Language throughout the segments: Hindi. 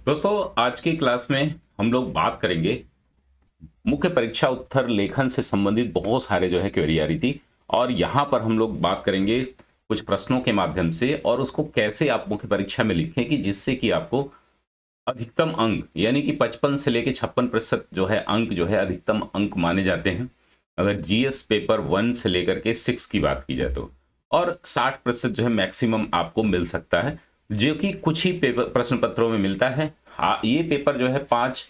दोस्तों आज की क्लास में हम लोग बात करेंगे मुख्य परीक्षा उत्तर लेखन से संबंधित बहुत सारे जो है क्वेरी आ रही थी और यहाँ पर हम लोग बात करेंगे कुछ प्रश्नों के माध्यम से और उसको कैसे आप मुख्य परीक्षा में लिखें कि जिससे कि आपको अधिकतम अंक यानी कि 55 से लेके 56% जो है अंक जो है अधिकतम अंक माने जाते हैं अगर जीएस पेपर 1 से लेकर के 6 की बात की जाए तो और 60% जो है मैक्सिमम आपको मिल सकता है जो कि कुछ ही पेपर प्रश्न पत्रों में मिलता है। हाँ, ये पेपर जो है 5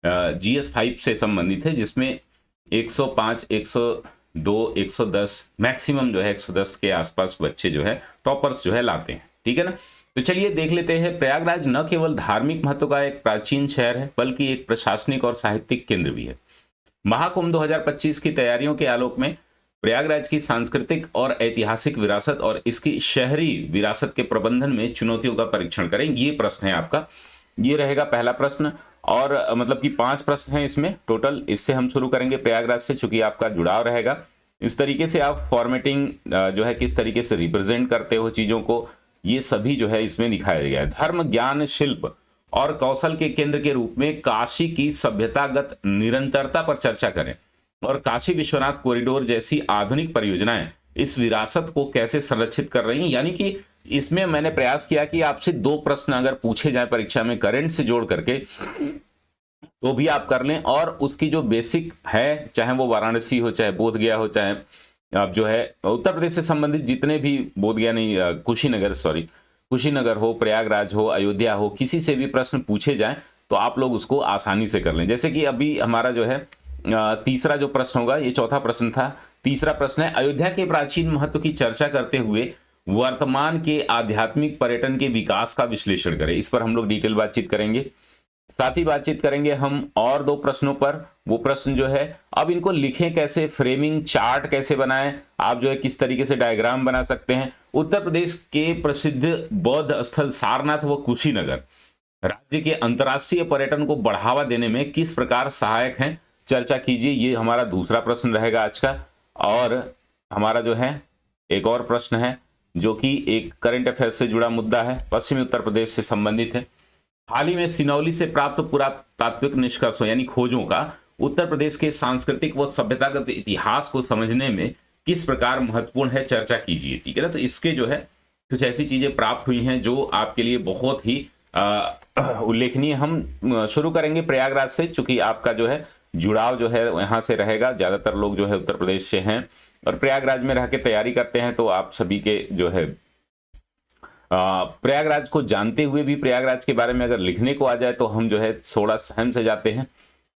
जीएस 5 से संबंधित है जिसमें 105 102 110 मैक्सिमम जो है 110 के आसपास बच्चे जो है टॉपर्स जो है लाते हैं। ठीक है ना। तो चलिए देख लेते हैं। प्रयागराज न केवल धार्मिक महत्व का एक प्राचीन शहर है बल्कि एक प्रशासनिक और साहित्यिक केंद्र भी है। महाकुंभ 2025 की तैयारियों के आलोक में प्रयागराज की सांस्कृतिक और ऐतिहासिक विरासत और इसकी शहरी विरासत के प्रबंधन में चुनौतियों का परीक्षण करें, ये प्रश्न है आपका। ये रहेगा पहला प्रश्न और मतलब कि 5 प्रश्न हैं इसमें टोटल। इससे हम शुरू करेंगे प्रयागराज से, चूंकि आपका जुड़ाव रहेगा। इस तरीके से आप फॉर्मेटिंग जो है किस तरीके से रिप्रेजेंट करते हो चीजों को, ये सभी जो है इसमें दिखाया गया है। धर्म, ज्ञान, शिल्प और कौशल के केंद्र के रूप में काशी की सभ्यतागत निरंतरता पर चर्चा करें और काशी विश्वनाथ कॉरिडोर जैसी आधुनिक परियोजनाएं इस विरासत को कैसे संरक्षित कर रही हैं। यानी कि इसमें मैंने प्रयास किया कि आपसे 2 प्रश्न अगर पूछे जाए परीक्षा में करंट से जोड़ करके तो भी आप कर लें और उसकी जो बेसिक है, चाहे वो वाराणसी हो, चाहे बोध गया हो, चाहे आप जो है उत्तर प्रदेश से संबंधित जितने भी, बोध गया नहीं, कुशीनगर हो, प्रयागराज हो, अयोध्या हो, किसी से भी प्रश्न पूछे जाएं तो आप लोग उसको आसानी से कर लें। जैसे कि अभी हमारा जो है तीसरा जो प्रश्न होगा, ये चौथा प्रश्न था। तीसरा प्रश्न है, अयोध्या के प्राचीन महत्व की चर्चा करते हुए वर्तमान के आध्यात्मिक पर्यटन के विकास का विश्लेषण करें। इस पर हम लोग डिटेल बातचीत करेंगे। साथ ही बातचीत करेंगे हम और 2 प्रश्नों पर। वो प्रश्न जो है अब इनको लिखें कैसे, फ्रेमिंग चार्ट कैसे बनाएं, आप जो है किस तरीके से डायग्राम बना सकते हैं। उत्तर प्रदेश के प्रसिद्ध बौद्ध स्थल सारनाथ व कुशीनगर राज्य के अंतर्राष्ट्रीय पर्यटन को बढ़ावा देने में किस प्रकार सहायक हैं, चर्चा कीजिए। ये हमारा दूसरा प्रश्न रहेगा आज का। और हमारा जो है एक और प्रश्न है जो कि एक करंट अफेयर से जुड़ा मुद्दा है, पश्चिमी उत्तर प्रदेश से संबंधित है। हाल ही में सिनौली से प्राप्त पुरातात्विक निष्कर्षों यानी खोजों का उत्तर प्रदेश के सांस्कृतिक व सभ्यतागत इतिहास को समझने में किस प्रकार महत्वपूर्ण है, चर्चा कीजिए। ठीक है ना। तो इसके जो है कुछ ऐसी चीजें प्राप्त हुई हैं जो आपके लिए बहुत ही उल्लेखनीय। हम शुरू करेंगे प्रयागराज से, चूंकि आपका जो है जुड़ाव जो है यहाँ से रहेगा। ज्यादातर लोग जो है उत्तर प्रदेश से हैं और प्रयागराज में रह के तैयारी करते हैं, तो आप सभी के जो है प्रयागराज को जानते हुए भी प्रयागराज के बारे में अगर लिखने को आ जाए तो हम जो है थोड़ा सहम से जाते हैं,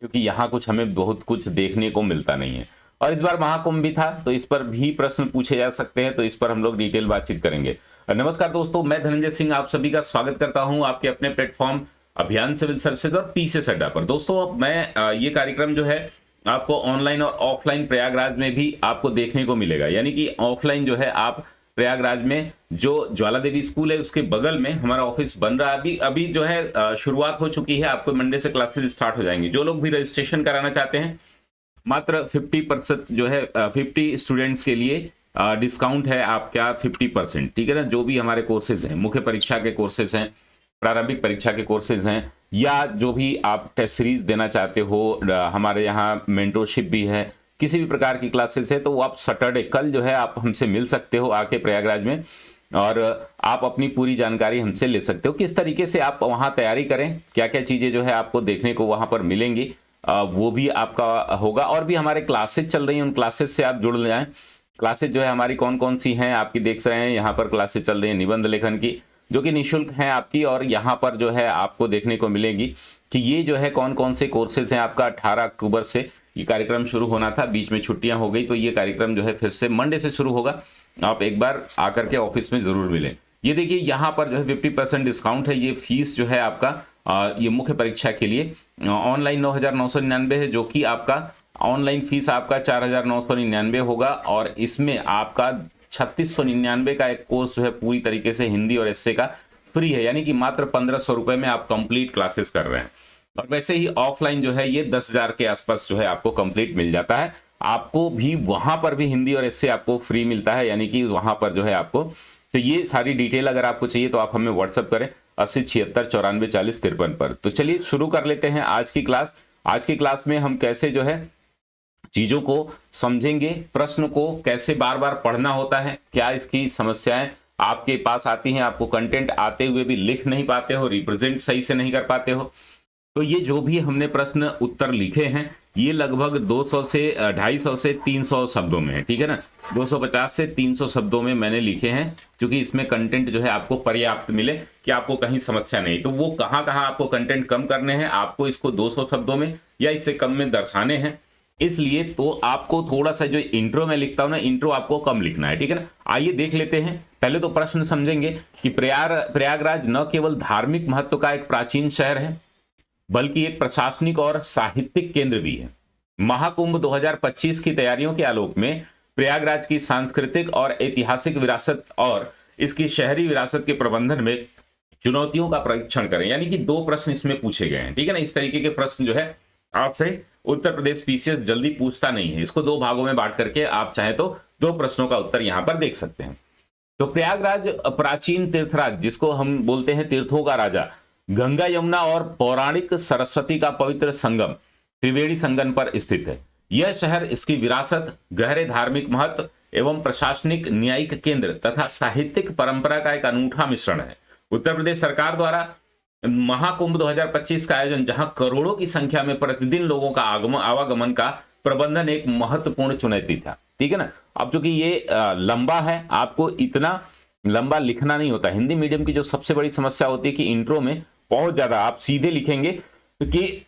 क्योंकि यहाँ कुछ हमें बहुत कुछ देखने को मिलता नहीं है। और इस बार महाकुंभ भी था तो इस पर भी प्रश्न पूछे जा सकते हैं, तो इस पर हम लोग डिटेल बातचीत करेंगे। नमस्कार दोस्तों, मैं धनंजय सिंह आप सभी का स्वागत करता हूं आपके अपने प्लेटफॉर्म अभियान सिविल सर्विसेज और पीसीएस अड्डा पर। दोस्तों अब मैं ये कार्यक्रम जो है आपको ऑनलाइन और ऑफलाइन प्रयागराज में भी आपको देखने को मिलेगा। यानी कि ऑफलाइन जो है आप प्रयागराज में जो ज्वाला देवी स्कूल है उसके बगल में हमारा ऑफिस बन रहा है। अभी जो है शुरुआत हो चुकी है, आपको मंडे से क्लासेस स्टार्ट हो जाएंगी। जो लोग भी रजिस्ट्रेशन कराना चाहते हैं, मात्र 50% जो है 50 स्टूडेंट्स के लिए डिस्काउंट है आपका 50%। ठीक है ना। जो भी हमारे कोर्सेज हैं, मुख्य परीक्षा के कोर्सेज हैं, प्रारंभिक परीक्षा के कोर्सेज हैं, या जो भी आप टेस्ट सीरीज देना चाहते हो, हमारे यहाँ मेंटरशिप भी है, किसी भी प्रकार की क्लासेस है, तो वो आप सैटरडे कल जो है आप हमसे मिल सकते हो आके प्रयागराज में और आप अपनी पूरी जानकारी हमसे ले सकते हो। किस तरीके से आप वहाँ तैयारी करें, क्या क्या चीज़ें जो है आपको देखने को वहाँ पर मिलेंगी, वो भी आपका होगा। और भी हमारे क्लासेज चल रही हैं, उन क्लासेस से आप जुड़ जाएं। क्लासेज जो है हमारी कौन कौन सी हैं आपकी देख रहे हैं, यहाँ पर क्लासेज चल रही हैं निबंध लेखन की, जो कि निःशुल्क हैं आपकी। और यहाँ पर जो है आपको देखने को मिलेगी कि ये जो है कौन कौन से कोर्सेज हैं। आपका 18 अक्टूबर से ये कार्यक्रम शुरू होना था, बीच में छुट्टियां हो गई, तो ये कार्यक्रम जो है फिर से मंडे से शुरू होगा। आप एक बार आकर के ऑफिस में जरूर मिलें। ये देखिए यहाँ पर जो है 50% डिस्काउंट है। ये फीस जो है आपका ये मुख्य परीक्षा के लिए ऑनलाइन 9,999 है, जो कि आपका ऑनलाइन फीस आपका 4,999 होगा। और इसमें आपका 3,699 का एक कोर्स जो है पूरी तरीके से हिंदी और एस्से का फ्री है, यानी कि मात्र 1,500 रुपए में आप कंप्लीट क्लासेस कर रहे हैं। और वैसे ही ऑफलाइन जो है ये 10,000 के आसपास जो है आपको कंप्लीट मिल जाता है। आपको भी वहां पर भी हिंदी और एस्से आपको फ्री मिलता है, यानी कि वहां पर जो है आपको, तो ये सारी डिटेल अगर आपको चाहिए तो आप हमें व्हाट्सअप करें। 8076944053 पर। तो चलिए शुरू कर लेते हैं आज की क्लास। आज की क्लास में हम कैसे जो है चीजों को समझेंगे, प्रश्न को कैसे बार बार पढ़ना होता है, क्या इसकी समस्याएं आपके पास आती हैं, आपको कंटेंट आते हुए भी लिख नहीं पाते हो, रिप्रेजेंट सही से नहीं कर पाते हो। तो ये जो भी हमने प्रश्न उत्तर लिखे हैं ये लगभग 200 से 250 से 300 शब्दों में है, ठीक है ना। 250 से 300 शब्दों में मैंने लिखे हैं, क्योंकि इसमें कंटेंट जो है आपको पर्याप्त मिले कि आपको कहीं समस्या नहीं। तो वो कहाँ कहाँ आपको कंटेंट कम करने हैं, आपको इसको 200 शब्दों में या इससे कम में दर्शाने हैं, इसलिए तो आपको थोड़ा सा जो इंट्रो में लिखता हूं ना, इंट्रो आपको कम लिखना है, ठीक है ना। आइए देख लेते हैं। पहले तो प्रश्न समझेंगे कि प्रयागराज न केवल धार्मिक महत्व का एक प्राचीन शहर है बल्कि एक प्रशासनिक और साहित्यिक केंद्र भी है। महाकुंभ 2025 की तैयारियों के आलोक में प्रयागराज की सांस्कृतिक और ऐतिहासिक विरासत और इसकी शहरी विरासत के प्रबंधन में चुनौतियों का परीक्षण करें। यानी कि 2 प्रश्न इसमें पूछे गए हैं, ठीक है ना। इस तरीके के प्रश्न जो है आपसे उत्तर प्रदेश पीसीएस जल्दी पूछता नहीं है। इसको 2 भागों में बांट करके आप चाहे तो 2 प्रश्नों का उत्तर यहां पर देख सकते हैं। तो प्रयागराज प्राचीन तीर्थराज, जिसको हम बोलते हैं तीर्थों का राजा, गंगा यमुना और पौराणिक सरस्वती का पवित्र संगम त्रिवेणी संगम पर स्थित है। यह शहर इसकी विरासत, गहरे धार्मिक महत्व एवं प्रशासनिक न्यायिक केंद्र तथा साहित्यिक परंपरा का एक अनूठा मिश्रण है। उत्तर प्रदेश सरकार द्वारा महाकुंभ 2025 का आयोजन, जहां करोड़ों की संख्या में प्रतिदिन लोगों का आवागमन का प्रबंधन एक महत्वपूर्ण चुनौती था, ठीक है ना। अब चूंकि ये लंबा है, आपको इतना लंबा लिखना नहीं होता। हिंदी मीडियम की जो सबसे बड़ी समस्या होती है कि इंट्रो में बहुत ज्यादा आप सीधे लिखेंगे कि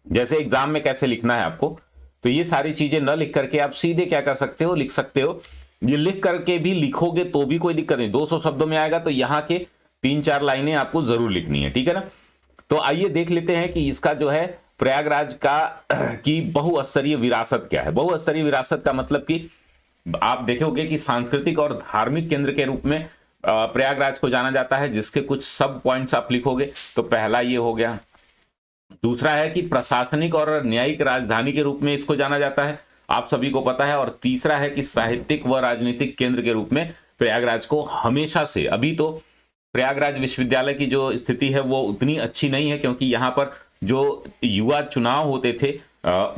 जैसे एग्जाम में कैसे लिखना है आपको, तो ये सारी चीजें न लिख करके आप सीधे क्या कर सकते हो, लिख सकते हो। ये लिख करके भी लिखोगे तो भी कोई दिक्कत नहीं। 200 शब्दों में आएगा तो यहाँ के 3-4 लाइनें आपको जरूर लिखनी है, ठीक है ना। तो आइए देख लेते हैं कि इसका जो है प्रयागराज का की बहुस्तरीय विरासत क्या है। बहुस्तरीय विरासत का मतलब कि आप देखोगे कि सांस्कृतिक और धार्मिक केंद्र के रूप में प्रयागराज को जाना जाता है, जिसके कुछ सब पॉइंट्स आप लिखोगे। तो पहला ये हो गया। दूसरा है कि प्रशासनिक और न्यायिक राजधानी के रूप में इसको जाना जाता है, आप सभी को पता है। और तीसरा है कि साहित्यिक व राजनीतिक केंद्र के रूप में प्रयागराज को हमेशा से, अभी तो प्रयागराज विश्वविद्यालय की जो स्थिति है वो उतनी अच्छी नहीं है, क्योंकि यहाँ पर जो युवा चुनाव होते थे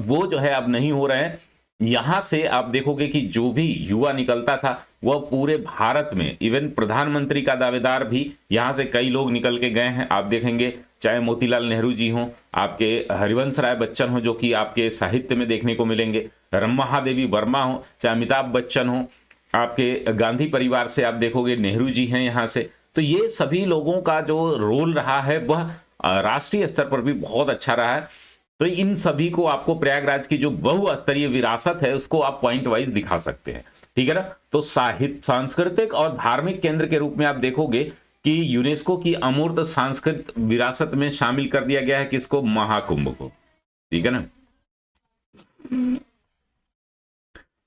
वो जो है अब नहीं हो रहे हैं। यहाँ से आप देखोगे कि जो भी युवा निकलता था वह पूरे भारत में, इवन प्रधानमंत्री का दावेदार भी यहाँ से कई लोग निकल के गए हैं। आप देखेंगे चाहे मोतीलाल नेहरू जी हों, आपके हरिवंश राय बच्चन हो जो कि आपके साहित्य में देखने को मिलेंगे, महादेवी वर्मा हो, चाहे अमिताभ बच्चन हो, आपके गांधी परिवार से आप देखोगे नेहरू जी हैं यहाँ से। तो ये सभी लोगों का जो रोल रहा है वह राष्ट्रीय स्तर पर भी बहुत अच्छा रहा है। तो इन सभी को आपको प्रयागराज की जो बहुस्तरीय विरासत है उसको आप पॉइंट वाइज दिखा सकते हैं, ठीक है ना। तो साहित्य, सांस्कृतिक और धार्मिक केंद्र के रूप में आप देखोगे कि यूनेस्को की अमूर्त सांस्कृतिक विरासत में शामिल कर दिया गया है किसको, महाकुंभ को, ठीक है ना।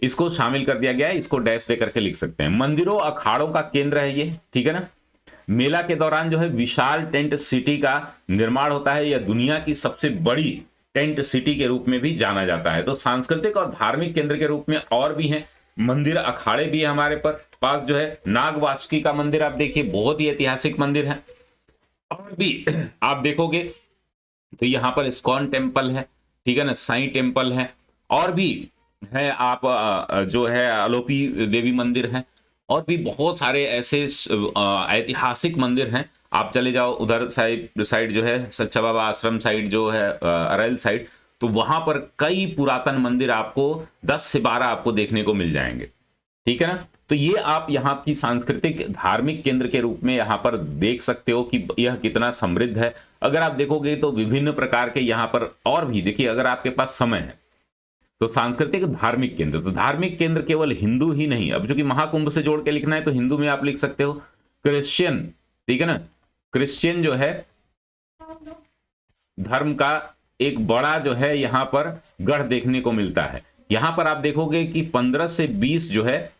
इसको शामिल कर दिया गया है, इसको डैश दे करके लिख सकते हैं। मंदिरों अखाड़ों का केंद्र है ये, ठीक है ना। मेला के दौरान जो है विशाल टेंट सिटी का निर्माण होता है। यह दुनिया की सबसे बड़ी टेंट सिटी के रूप में भी जाना जाता है। तो सांस्कृतिक और धार्मिक केंद्र के रूप में और भी हैं, मंदिर अखाड़े भी है हमारे पास जो है। नागवासुकी का मंदिर आप देखिए, बहुत ही ऐतिहासिक मंदिर है। और भी आप देखोगे तो यहाँ पर इस्कॉन टेम्पल है, ठीक है ना, साईं टेम्पल है, और भी है आप जो है अलोपी देवी मंदिर है, और भी बहुत सारे ऐसे ऐतिहासिक मंदिर हैं। आप चले जाओ उधर साइड जो है सच्चा बाबा आश्रम साइड जो है अरैल साइड, तो वहां पर कई पुरातन मंदिर आपको 10 से 12 आपको देखने को मिल जाएंगे, ठीक है ना। तो ये आप यहाँ की सांस्कृतिक धार्मिक केंद्र के रूप में यहाँ पर देख सकते हो कि यह कितना समृद्ध है। अगर आप देखोगे तो विभिन्न प्रकार के यहाँ पर और भी देखिए, अगर आपके पास समय है तो सांस्कृतिक धार्मिक केंद्र, तो धार्मिक केंद्र केवल हिंदू ही नहीं, अब जो कि महाकुंभ से जोड़ के लिखना है तो हिंदू में आप लिख सकते हो क्रिश्चियन, ठीक है ना। क्रिश्चियन जो है धर्म का एक बड़ा जो है यहाँ पर गढ़ देखने को मिलता है। यहां पर आप देखोगे कि 15 से 20 जो है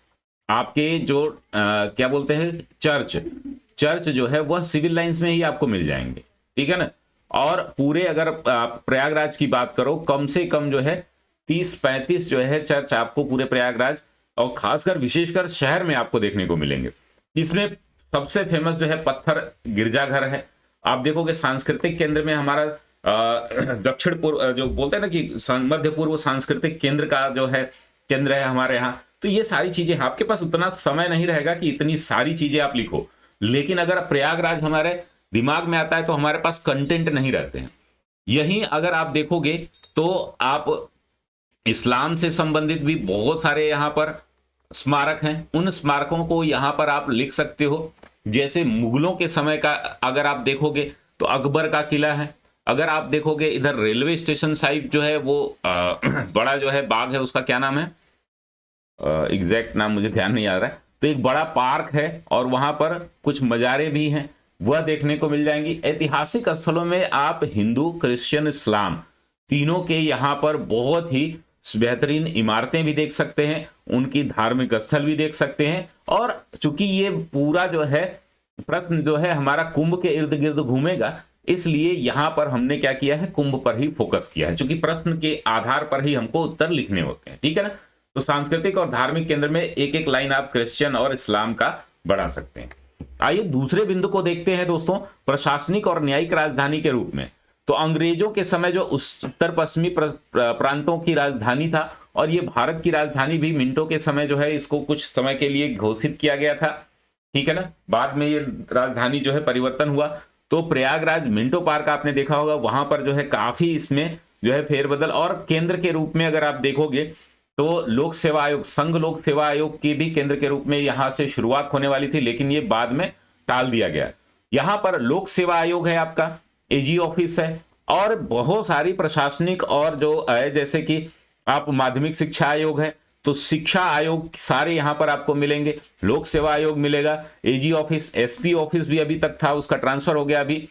आपके जो क्या बोलते हैं चर्च जो है वह सिविल लाइंस में ही आपको मिल जाएंगे, ठीक है ना। और पूरे अगर आप प्रयागराज की बात करो, कम से कम जो है 30-35 जो है चर्च आपको पूरे प्रयागराज और खासकर विशेषकर शहर में आपको देखने को मिलेंगे। इसमें सबसे फेमस जो है पत्थर गिरजाघर है। आप देखोगे सांस्कृतिक केंद्र में हमारा दक्षिण पूर्व जो बोलते हैं ना कि मध्य पूर्व सांस्कृतिक केंद्र का जो है केंद्र है हमारे यहाँ। तो ये सारी चीजें, आपके पास उतना समय नहीं रहेगा कि इतनी सारी चीजें आप लिखो, लेकिन अगर प्रयागराज हमारे दिमाग में आता है तो हमारे पास कंटेंट नहीं रहते हैं। यहीं अगर आप देखोगे तो आप इस्लाम से संबंधित भी बहुत सारे यहाँ पर स्मारक हैं, उन स्मारकों को यहाँ पर आप लिख सकते हो। जैसे मुगलों के समय का अगर आप देखोगे तो अकबर का किला है। अगर आप देखोगे इधर रेलवे स्टेशन साइड जो है वो बड़ा जो है बाग है, उसका क्या नाम है, एग्जैक्ट नाम मुझे ध्यान नहीं आ रहा है। तो एक बड़ा पार्क है और वहां पर कुछ मजारे भी हैं, वह देखने को मिल जाएंगी। ऐतिहासिक स्थलों में आप हिंदू, क्रिश्चियन, इस्लाम तीनों के यहाँ पर बहुत ही बेहतरीन इमारतें भी देख सकते हैं, उनकी धार्मिक स्थल भी देख सकते हैं। और चूंकि ये पूरा जो है प्रश्न जो है हमारा कुंभ के इर्द गिर्द घूमेगा, इसलिए यहां पर हमने क्या किया है, कुंभ पर ही फोकस किया है, क्योंकि प्रश्न के आधार पर ही हमको उत्तर लिखने होते हैं, ठीक है ना। तो सांस्कृतिक और धार्मिक केंद्र में एक एक लाइन आप क्रिश्चियन और इस्लाम का बढ़ा सकते हैं। आइए दूसरे बिंदु को देखते हैं दोस्तों, प्रशासनिक और न्यायिक राजधानी के रूप में। तो अंग्रेजों के समय जो उत्तर पश्चिमी प्रांतों की राजधानी था, और ये भारत की राजधानी भी मिंटो के समय जो है इसको कुछ समय के लिए घोषित किया गया था, ठीक है ना। बाद में ये राजधानी जो है परिवर्तन हुआ। तो प्रयागराज मिंटो पार्क आपने देखा होगा, वहां पर जो है काफी इसमें जो है फेरबदल, और केंद्र के रूप में अगर आप देखोगे तो लोक सेवा आयोग, संघ लोक सेवा आयोग की भी केंद्र के रूप में यहां से शुरुआत होने वाली थी, लेकिन ये बाद में टाल दिया गया। यहां पर लोक सेवा आयोग है, आपका एजी ऑफिस है, और बहुत सारी प्रशासनिक और जो है जैसे कि आप माध्यमिक शिक्षा आयोग है, तो शिक्षा आयोग सारे यहां पर आपको मिलेंगे। लोक सेवा आयोग मिलेगा, एजी ऑफिस, एसपी ऑफिस भी अभी तक था, उसका ट्रांसफर हो गया अभी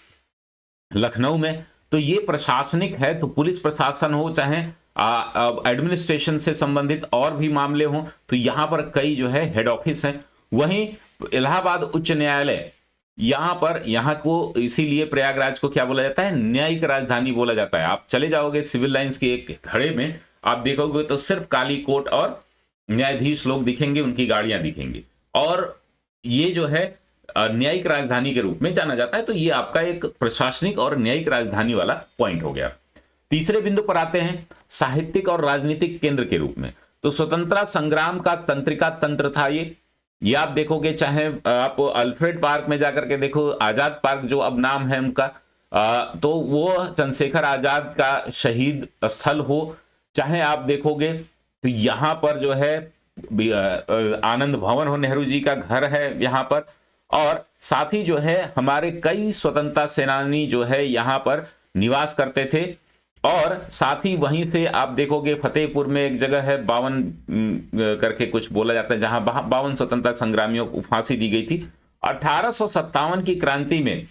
लखनऊ में। तो ये प्रशासनिक है, तो पुलिस प्रशासन हो चाहे एडमिनिस्ट्रेशन से संबंधित और भी मामले हों, तो यहां पर कई जो है हेड ऑफिस हैं। वहीं इलाहाबाद उच्च न्यायालय, यहां पर यहां को इसीलिए प्रयागराज को क्या बोला जाता है, न्यायिक राजधानी बोला जाता है। आप चले जाओगे सिविल लाइंस के एक घड़े में, आप देखोगे तो सिर्फ काली कोट और न्यायाधीश लोग दिखेंगे, उनकी गाड़ियां दिखेंगी, और ये जो है न्यायिक राजधानी के रूप में जाना जाता है। तो ये आपका एक प्रशासनिक और न्यायिक राजधानी वाला पॉइंट हो गया। तीसरे बिंदु पर आते हैं, साहित्यिक और राजनीतिक केंद्र के रूप में। तो स्वतंत्रता संग्राम का तंत्रिका तंत्र था ये आप देखोगे, चाहे आप अल्फ्रेड पार्क में जाकर के देखो, आजाद पार्क जो अब नाम है उनका, तो वो चंद्रशेखर आजाद का शहीद स्थल हो, चाहे आप देखोगे तो यहां पर जो है आनंद भवन हो, नेहरू जी का घर है यहां पर, और साथ ही जो है हमारे कई स्वतंत्रता सेनानी जो है यहां पर निवास करते थे। और साथ ही वहीं से आप देखोगे फतेहपुर में एक जगह है 52 करके कुछ बोला जाता है, जहां 52 स्वतंत्रता संग्रामियों को फांसी दी गई थी। 1857 की क्रांति में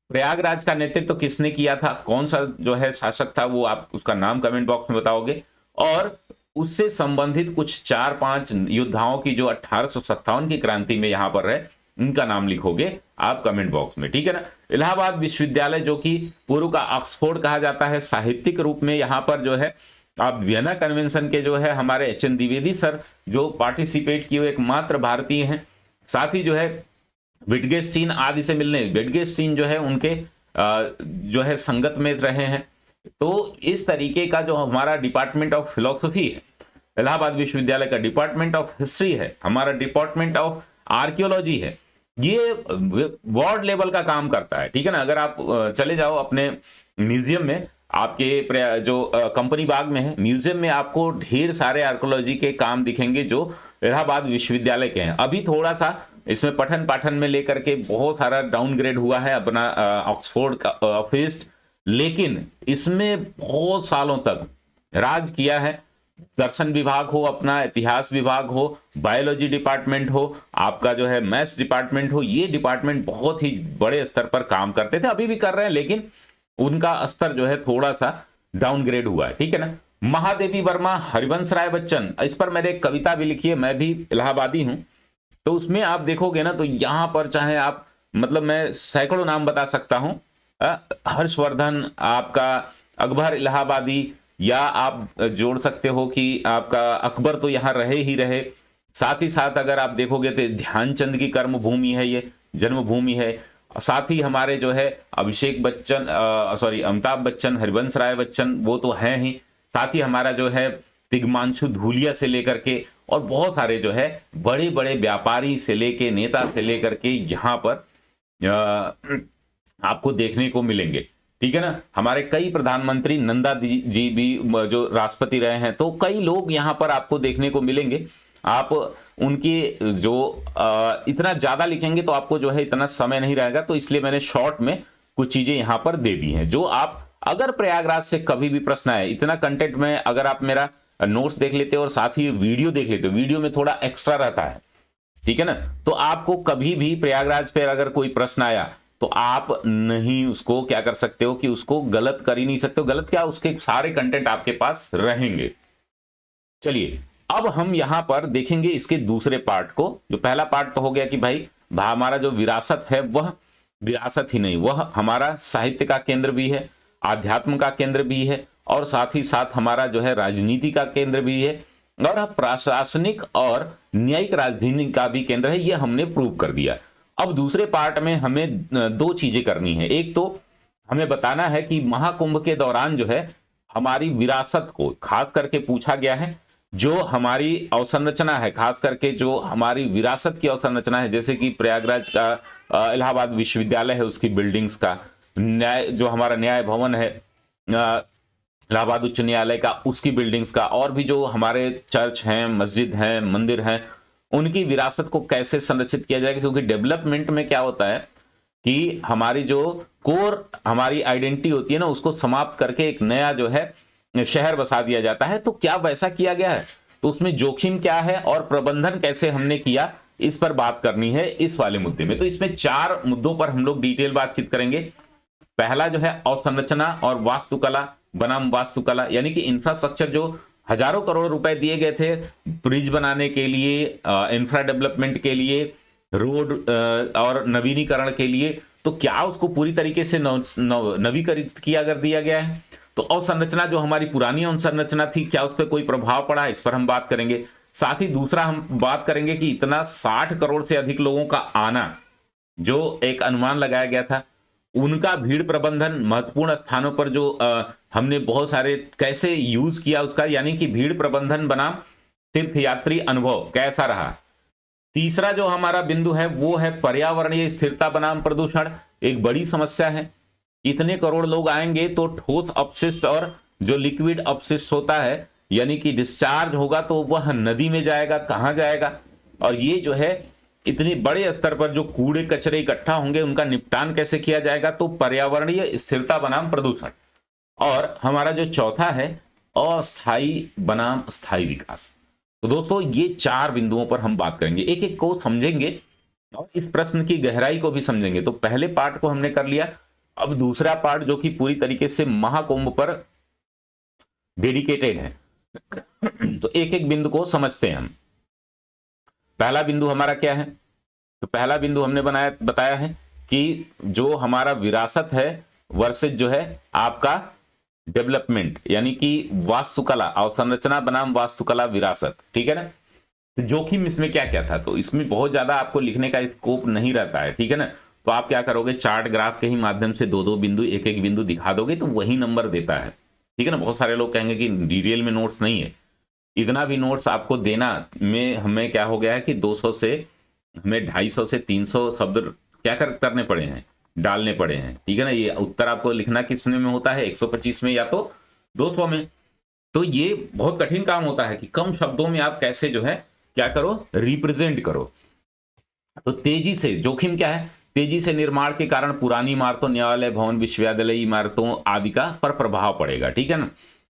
प्रयागराज का नेतृत्व किसने किया था, कौन सा जो है शासक था, वो आप उसका नाम कमेंट बॉक्स में बताओगे, और उससे संबंधित कुछ 4-5 योद्धाओं की जो 1857 की क्रांति में यहां पर रहे, इनका नाम लिखोगे आप कमेंट बॉक्स में, ठीक है ना। इलाहाबाद विश्वविद्यालय, जो कि पूर्व का ऑक्सफोर्ड कहा जाता है, साहित्यिक रूप में यहां पर जो है आप वियना कन्वेंशन के जो है हमारे एच.एन. द्विवेदी सर जो पार्टिसिपेट किए एकमात्र भारतीय हैं। साथ ही जो है विटगेस्टीन आदि से मिलने, विटगेस्टीन जो है उनके जो है संगत में रहे हैं। तो इस तरीके का जो हमारा डिपार्टमेंट ऑफ फिलोसफी है इलाहाबाद विश्वविद्यालय का, डिपार्टमेंट ऑफ हिस्ट्री है हमारा, डिपार्टमेंट ऑफ आर्कियोलॉजी है, ये वार्ड लेवल का काम करता है, ठीक है ना। अगर आप चले जाओ अपने म्यूजियम में, आपके जो कंपनी बाग में है म्यूजियम में, आपको ढेर सारे आर्कियोलॉजी के काम दिखेंगे जो इलाहाबाद विश्वविद्यालय के हैं। अभी थोड़ा सा इसमें पठन पाठन में लेकर के बहुत सारा डाउनग्रेड हुआ है अपना ऑक्सफोर्ड का ऑफिस, लेकिन इसमें बहुत सालों तक राज किया है। दर्शन विभाग हो, अपना इतिहास विभाग हो, बायोलॉजी डिपार्टमेंट हो, आपका जो है मैथ्स डिपार्टमेंट हो, ये डिपार्टमेंट बहुत ही बड़े स्तर पर काम करते थे, अभी भी कर रहे हैं, लेकिन उनका स्तर जो है थोड़ा सा डाउनग्रेड हुआ है, ठीक है ना। महादेवी वर्मा, हरिवंश राय बच्चन, इस पर मैंने एक कविता भी लिखी है, मैं भी इलाहाबादी हूं, तो उसमें आप देखोगे ना तो यहां पर चाहे आप मतलब मैं सैकड़ों नाम बता सकता हूं, हर्षवर्धन, आपका अकबर इलाहाबादी, या आप जोड़ सकते हो कि आपका अकबर तो यहां रहे ही रहे। साथ ही साथ अगर आप देखोगे तो ध्यानचंद की कर्म भूमि है ये, जन्मभूमि है। साथ ही हमारे जो है अभिषेक बच्चन, अमिताभ बच्चन, हरिवंश राय बच्चन, वो तो हैं ही। साथ ही हमारा जो है तिग्मांशु धूलिया से लेकर के और बहुत सारे जो है बड़े बड़े व्यापारी से लेके, नेता से लेकर के यहाँ पर आपको देखने को मिलेंगे। ठीक है ना। हमारे कई प्रधानमंत्री, नंदा जी भी जो राष्ट्रपति रहे हैं, तो कई लोग यहाँ पर आपको देखने को मिलेंगे। आप उनकी जो इतना ज्यादा लिखेंगे तो आपको जो है इतना समय नहीं रहेगा, तो इसलिए मैंने शॉर्ट में कुछ चीजें यहाँ पर दे दी हैं, जो आप अगर प्रयागराज से कभी भी प्रश्न आए, इतना कंटेंट में अगर आप मेरा नोट्स देख लेते हो और साथ ही वीडियो देख लेते हो, वीडियो में थोड़ा एक्स्ट्रा रहता है, ठीक है ना, तो आपको कभी भी प्रयागराज पर अगर कोई प्रश्न आया तो आप नहीं उसको क्या कर सकते हो कि उसको गलत कर ही नहीं सकते हो। गलत क्या, उसके सारे कंटेंट आपके पास रहेंगे। चलिए अब हम यहां पर देखेंगे इसके दूसरे पार्ट को। जो पहला पार्ट तो हो गया कि भाई हमारा जो विरासत है वह विरासत ही नहीं, वह हमारा साहित्य का केंद्र भी है, आध्यात्म का केंद्र भी है, और साथ ही साथ हमारा जो है राजनीति का केंद्र भी है, और प्रशासनिक और न्यायिक राजधानी का भी केंद्र है। यह हमने प्रूव कर दिया। अब दूसरे पार्ट में हमें दो चीजें करनी है। एक तो हमें बताना है कि महाकुंभ के दौरान जो है हमारी विरासत को खास करके पूछा गया है, जो हमारी अवसंरचना है, खास करके जो हमारी विरासत की अवसंरचना है, जैसे कि प्रयागराज का इलाहाबाद विश्वविद्यालय है, उसकी बिल्डिंग्स का, न्याय जो हमारा न्याय भवन है इलाहाबाद उच्च न्यायालय का, उसकी बिल्डिंग्स का, और भी जो हमारे चर्च हैं, मस्जिद हैं, मंदिर हैं, उनकी विरासत को कैसे संरक्षित किया जाएगा। क्योंकि डेवलपमेंट में क्या होता है कि हमारी जो कोर हमारी आइडेंटिटी होती है ना, उसको समाप्त करके एक नया जो है शहर बसा दिया जाता है। तो क्या वैसा किया गया है, तो उसमें जोखिम क्या है और प्रबंधन कैसे हमने किया, इस पर बात करनी है इस वाले मुद्दे में। तो इसमें 4 मुद्दों पर हम लोग डिटेल बातचीत करेंगे। पहला जो है अवसंरचना और वास्तुकला बनाम वास्तुकला, यानी कि इंफ्रास्ट्रक्चर जो हजारों करोड़ रुपए दिए गए थे ब्रिज बनाने के लिए, इंफ्रा डेवलपमेंट के लिए, रोड और नवीनीकरण के लिए, तो क्या उसको पूरी तरीके से नवीकरित किया कर दिया गया है। तो अवसंरचना जो हमारी पुरानी अवसंरचना थी, क्या उस पर कोई प्रभाव पड़ा है, इस पर हम बात करेंगे। साथ ही दूसरा हम बात करेंगे कि इतना 60 करोड़ से अधिक लोगों का आना, जो एक अनुमान लगाया गया था, उनका भीड़ प्रबंधन, महत्वपूर्ण स्थानों पर जो हमने बहुत सारे कैसे यूज किया उसका, यानी कि भीड़ प्रबंधन बनाम तीर्थयात्री अनुभव कैसा रहा। तीसरा जो हमारा बिंदु है वो है पर्यावरणीय स्थिरता बनाम प्रदूषण। एक बड़ी समस्या है, इतने करोड़ लोग आएंगे तो ठोस अपशिष्ट और जो लिक्विड अपशिष्ट होता है, यानी कि डिस्चार्ज होगा, तो वह नदी में जाएगा, कहां जाएगा, और ये जो है इतने बड़े स्तर पर जो कूड़े कचरे इकट्ठा होंगे उनका निपटान कैसे किया जाएगा। तो पर्यावरणीय स्थिरता बनाम प्रदूषण। और हमारा जो चौथा है अस्थायी बनाम स्थायी विकास। तो दोस्तों ये 4 बिंदुओं पर हम बात करेंगे, एक एक को समझेंगे और इस प्रश्न की गहराई को भी समझेंगे। तो पहले पार्ट को हमने कर लिया, अब दूसरा पार्ट जो कि पूरी तरीके से महाकुंभ पर डेडिकेटेड है, तो एक एक बिंदु को समझते हैं हम। पहला बिंदु हमारा क्या है, तो पहला बिंदु हमने बताया है कि जो हमारा विरासत है वर्सेस जो है आपका डेवलपमेंट, यानी कि वास्तुकला, अवसंरचना बनाम वास्तुकला विरासत, ठीक है ना। तो जोखिम इसमें क्या क्या था, तो इसमें बहुत ज्यादा आपको लिखने का स्कोप नहीं रहता है, ठीक है ना। तो आप क्या करोगे, चार्ट ग्राफ के ही माध्यम से 2-2 बिंदु, एक एक बिंदु दिखा दोगे तो वही नंबर देता है, ठीक है ना। बहुत सारे लोग कहेंगे कि डिटेल में नोट्स नहीं है, इतना भी नोट्स आपको देना में हमें क्या हो गया है कि 200 से हमें 250 से 300 शब्द क्या करने पड़े हैं, डालने पड़े हैं, ठीक है ना। ये उत्तर आपको लिखना किसमें में होता है, 125 में या तो 200 में। तो ये बहुत कठिन काम होता है कि कम शब्दों में आप कैसे जो है क्या करो, रिप्रेजेंट करो। तो तेजी से, जोखिम क्या है, तेजी से निर्माण के कारण पुरानी इमारतों, न्यायालय भवन, विश्वविद्यालय इमारतों आदि का पर प्रभाव पड़ेगा, ठीक है ना।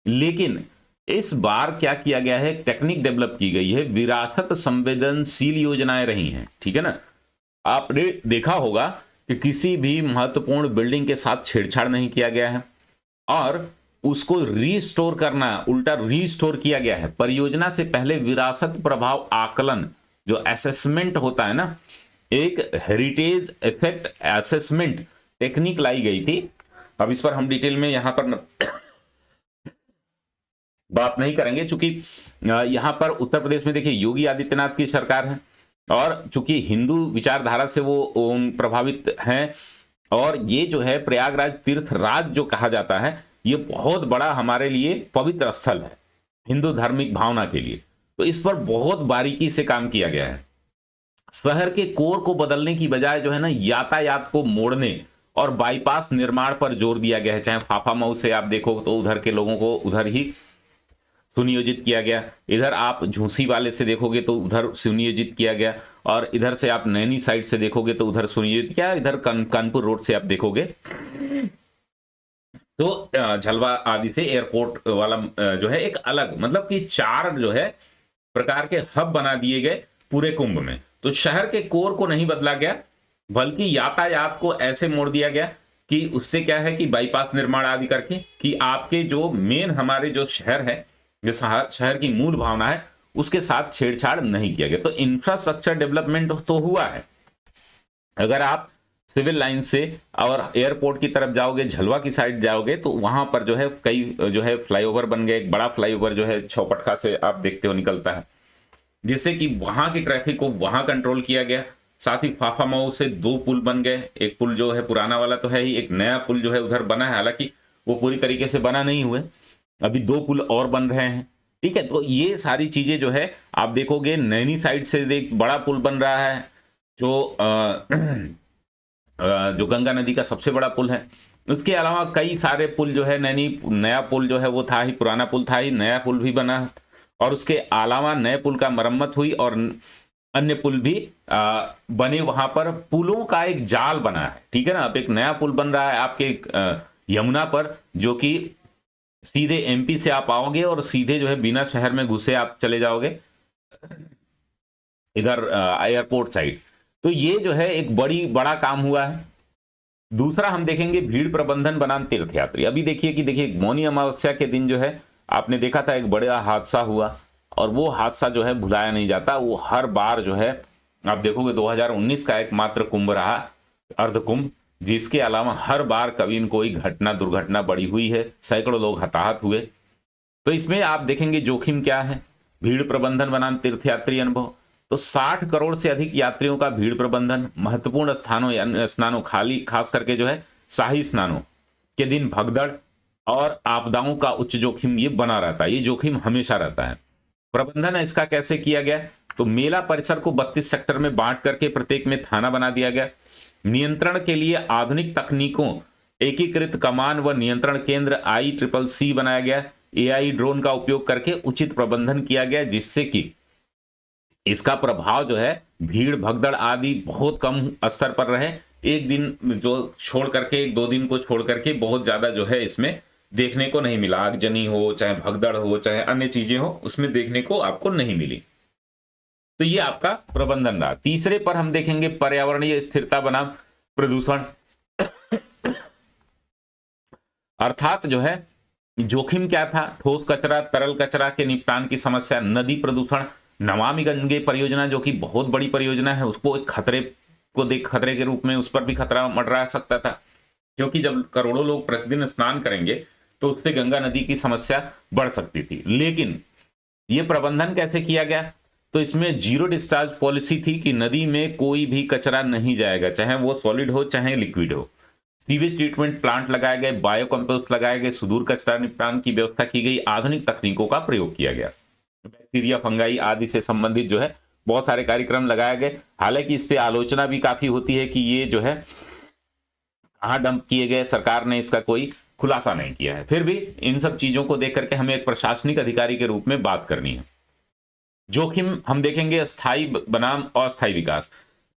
लेकिन इस बार क्या किया गया है, टेक्निक डेवलप की गई है, विरासत संवेदनशील योजनाएं रही हैं, ठीक है ना। आपने देखा होगा कि किसी भी महत्वपूर्ण बिल्डिंग के साथ छेड़छाड़ नहीं किया गया है और उसको रीस्टोर करना, उल्टा रीस्टोर किया गया है। परियोजना से पहले विरासत प्रभाव आकलन जो असेसमेंट होता है ना, एक हेरिटेज इफेक्ट असेसमेंट टेक्निक लाई गई थी। अब इस पर हम डिटेल में यहां पर बात नहीं करेंगे, चूंकि यहां पर उत्तर प्रदेश में देखिए योगी आदित्यनाथ की सरकार है, और चूंकि हिंदू विचारधारा से वो प्रभावित हैं, और ये जो है प्रयागराज तीर्थराज जो कहा जाता है, ये बहुत बड़ा हमारे लिए पवित्र स्थल है हिंदू धार्मिक भावना के लिए। तो इस पर बहुत बारीकी से काम किया गया है। शहर के कोर को बदलने की बजाय जो है ना, यातायात को मोड़ने और बाईपास निर्माण पर जोर दिया गया है। चाहे फाफामऊ से आप देखो तो उधर के लोगों को उधर ही सुनियोजित किया गया, इधर आप झूसी वाले से देखोगे तो उधर सुनियोजित किया गया, और इधर से आप नैनी साइड से देखोगे तो उधर सुनियोजित किया, इधर कानपुर रोड से आप देखोगे तो झलवा आदि से एयरपोर्ट वाला जो है एक अलग, मतलब कि 4 जो है प्रकार के हब बना दिए गए पूरे कुंभ में। तो शहर के कोर को नहीं बदला गया, बल्कि यातायात को ऐसे मोड़ दिया गया कि उससे क्या है कि बाईपास निर्माण आदि करके कि आपके जो मेन हमारे जो शहर है, जो शहर की मूल भावना है, उसके साथ छेड़छाड़ नहीं किया गया। तो इंफ्रास्ट्रक्चर डेवलपमेंट तो हुआ है। अगर आप सिविल लाइन से और एयरपोर्ट की तरफ जाओगे, झलवा की साइड जाओगे, तो वहां पर जो है कई जो है फ्लाईओवर बन गए। एक बड़ा फ्लाईओवर जो है छौपटका से आप देखते हो निकलता है, जिससे कि वहां की ट्रैफिक को वहां कंट्रोल किया गया। साथ ही फाफामऊ से 2 पुल बन गए, एक पुल जो है पुराना वाला तो है ही, एक नया पुल जो है उधर बना है, हालांकि वो पूरी तरीके से बना नहीं हुए, अभी 2 पुल और बन रहे हैं। ठीक है, तो ये सारी चीजें जो है आप देखोगे। नैनी साइड से एक बड़ा पुल बन रहा है जो जो गंगा नदी का सबसे बड़ा पुल है। उसके अलावा कई सारे पुल जो है, नैनी नया पुल जो है वो था ही, पुराना पुल था ही, नया पुल भी बना, और उसके अलावा नए पुल का मरम्मत हुई और अन्य पुल भी बने। वहां पर पुलों का एक जाल बना है, ठीक है ना। अब एक नया पुल बन रहा है आपके यमुना पर, जो कि सीधे एमपी से आप आओगे और सीधे जो है बिना शहर में घुसे आप चले जाओगे इधर एयरपोर्ट साइड। तो ये जो है एक बड़ा काम हुआ है। दूसरा हम देखेंगे भीड़ प्रबंधन बनाम तीर्थयात्री। अभी देखिए कि देखिए मौनी अमावस्या के दिन जो है आपने देखा था एक बड़ा हादसा हुआ, और वो हादसा जो है भुलाया नहीं जाता। वो हर बार जो है आप देखोगे 2019 का एकमात्र कुंभ रहा अर्ध कुंभ, जिसके अलावा हर बार कभी न कोई घटना दुर्घटना बड़ी हुई है, सैकड़ों लोग हताहत हुए। तो इसमें आप देखेंगे जोखिम क्या है, भीड़ प्रबंधन बनाम तीर्थयात्री अनुभव। तो 60 करोड़ से अधिक यात्रियों का भीड़ प्रबंधन, महत्वपूर्ण स्नानों खास करके जो है शाही स्नानों के दिन भगदड़ और आपदाओं का उच्च जोखिम ये बना रहता है, ये जोखिम हमेशा रहता है। प्रबंधन इसका कैसे किया गया, तो मेला परिसर को 32 सेक्टर में बांट करके प्रत्येक में थाना बना दिया गया। नियंत्रण के लिए आधुनिक तकनीकों, एकीकृत कमान व नियंत्रण केंद्र ICCC बनाया गया। AI ड्रोन का उपयोग करके उचित प्रबंधन किया गया, जिससे कि इसका प्रभाव जो है भीड़ भगदड़ आदि बहुत कम स्तर पर रहे। एक दिन जो छोड़ करके, 1-2 दिन को छोड़ करके बहुत ज्यादा जो है इसमें देखने को नहीं मिला। आगजनी हो, चाहे भगदड़ हो, चाहे अन्य चीजें हो, उसमें देखने को आपको नहीं मिली। तो ये आपका प्रबंधन रहा। तीसरे पर हम देखेंगे पर्यावरणीय स्थिरता बनाम प्रदूषण। अर्थात जो है जोखिम क्या था, ठोस कचरा तरल कचरा के निपटान की समस्या, नदी प्रदूषण, नमामि गंगे परियोजना जो कि बहुत बड़ी परियोजना है, उसको एक खतरे के रूप में उस पर भी खतरा मंडरा सकता था, क्योंकि जब करोड़ों लोग प्रतिदिन स्नान करेंगे तो उससे गंगा नदी की समस्या बढ़ सकती थी। लेकिन ये प्रबंधन कैसे किया गया, तो इसमें जीरो डिस्चार्ज पॉलिसी थी कि नदी में कोई भी कचरा नहीं जाएगा, चाहे वो सॉलिड हो चाहे लिक्विड हो। सीवेज ट्रीटमेंट प्लांट लगाए गए, बायो कंपोस्ट लगाए गए, सुदूर कचरा निपटान की व्यवस्था की गई, आधुनिक तकनीकों का प्रयोग किया गया। बैक्टीरिया फंगाई आदि से संबंधित जो है बहुत सारे कार्यक्रम लगाए गए। हालांकि इस पे आलोचना भी काफी होती है कि ये जो है कहाँ डंप किए गए, सरकार ने इसका कोई खुलासा नहीं किया है। फिर भी इन सब चीजों को देख करके हमें एक प्रशासनिक अधिकारी के रूप में बात करनी है। जोखिम हम देखेंगे स्थायी बनाम अस्थायी विकास।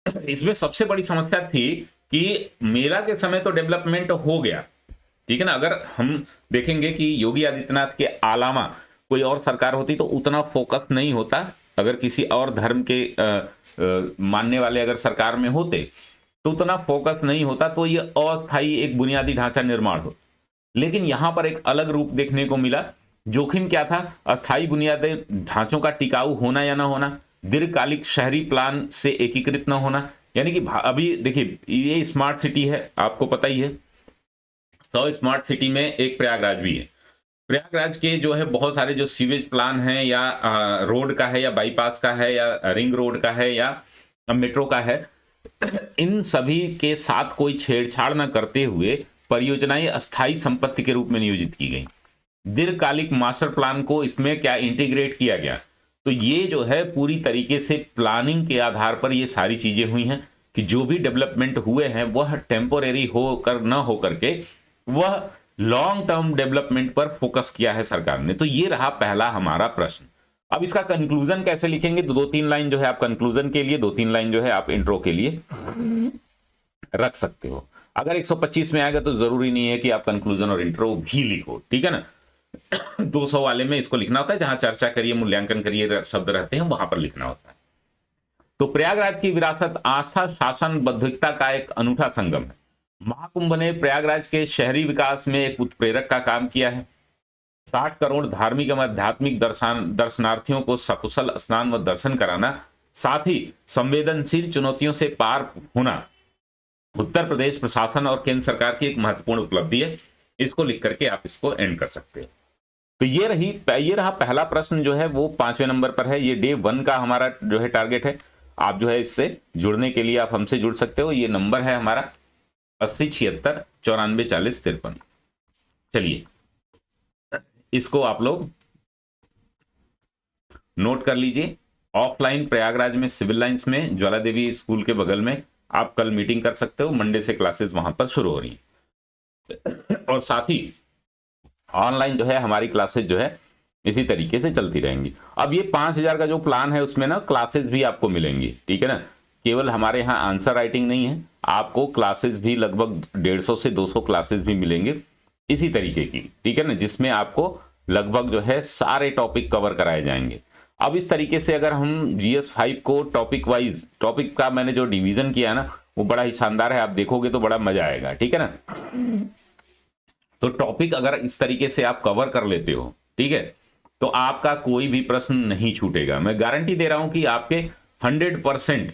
इसमें सबसे बड़ी समस्या थी कि मेला के समय तो डेवलपमेंट हो गया, ठीक है ना। अगर हम देखेंगे कि योगी आदित्यनाथ के अलावा कोई और सरकार होती तो उतना फोकस नहीं होता। अगर किसी और धर्म के मानने वाले अगर सरकार में होते तो उतना फोकस नहीं होता, तो ये अस्थायी एक बुनियादी ढांचा निर्माण हो। लेकिन यहां पर एक अलग रूप देखने को मिला। जोखिम क्या था, अस्थायी बुनियादी ढांचों का टिकाऊ होना या ना होना, दीर्घकालिक शहरी प्लान से एकीकृत न होना। यानी कि अभी देखिए ये स्मार्ट सिटी है, आपको पता ही है 100 स्मार्ट सिटी में एक प्रयागराज भी है। प्रयागराज के जो है बहुत सारे जो सीवेज प्लान है, या रोड का है, या बाईपास का है, या रिंग रोड का है, या अब मेट्रो का है, इन सभी के साथ कोई छेड़छाड़ न करते हुए परियोजनाएं अस्थायी संपत्ति के रूप में नियोजित की गई। दीर्घकालिक मास्टर प्लान को इसमें क्या इंटीग्रेट किया गया, तो ये जो है पूरी तरीके से प्लानिंग के आधार पर ये सारी चीजें हुई हैं कि जो भी डेवलपमेंट हुए हैं वह टेम्पोरेरी होकर न होकर के वह लॉन्ग टर्म डेवलपमेंट पर फोकस किया है सरकार ने। तो ये रहा पहला हमारा प्रश्न। अब इसका कंक्लूजन कैसे लिखेंगे, दो तीन लाइन जो है आप कंक्लूजन के लिए, 2-3 लाइन जो है आप इंट्रो के लिए रख सकते हो। अगर 125 में आएगा तो जरूरी नहीं है कि आप कंक्लूजन और इंट्रो भी लिखो, ठीक है ना। 200 वाले में इसको लिखना होता है, जहां चर्चा करिए मूल्यांकन करिए शब्द रहते हैं वहां पर लिखना होता है। तो प्रयागराज की विरासत आस्था शासन बौद्धिकता का एक अनूठा संगम है। महाकुंभ ने प्रयागराज के शहरी विकास में एक उत्प्रेरक का काम किया है। 60 करोड़ धार्मिक एवं आध्यात्मिक दर्शनार्थियों को सकुशल स्नान व दर्शन कराना, साथ ही संवेदनशील चुनौतियों से पार होना उत्तर प्रदेश प्रशासन और केंद्र सरकार की एक महत्वपूर्ण उपलब्धि है। इसको लिख करके आप इसको एंड कर सकते हैं। तो ये रहा पहला प्रश्न जो है वो 5वें नंबर पर है। ये डे 1 का हमारा जो है टारगेट है। आप जो है इससे जुड़ने के लिए आप हमसे जुड़ सकते हो। ये नंबर है हमारा 80 76 94 40 53। चलिए इसको आप लोग नोट कर लीजिए। ऑफलाइन प्रयागराज में सिविल लाइंस में ज्वाला देवी स्कूल के बगल में आप कल मीटिंग कर सकते हो। मंडे से क्लासेस वहां पर शुरू हो रही हैं और साथ ही ऑनलाइन जो है हमारी क्लासेस जो है इसी तरीके से चलती रहेंगी। अब ये 5000 का जो प्लान है उसमें ना क्लासेस भी आपको मिलेंगी, ठीक है ना। केवल हमारे यहाँ आंसर राइटिंग नहीं है, आपको क्लासेस भी लगभग 150 से 200 क्लासेस भी मिलेंगे इसी तरीके की, ठीक है ना, जिसमें आपको लगभग जो है सारे टॉपिक कवर कराए जाएंगे। अब इस तरीके से अगर हम GS5 को टॉपिक वाइज, टॉपिक का मैंने जो डिवीजन किया है ना वो बड़ा ही शानदार है, आप देखोगे तो बड़ा मजा आएगा, ठीक है ना। तो टॉपिक अगर इस तरीके से आप कवर कर लेते हो, ठीक है, तो आपका कोई भी प्रश्न नहीं छूटेगा। मैं गारंटी दे रहा हूं कि आपके 100%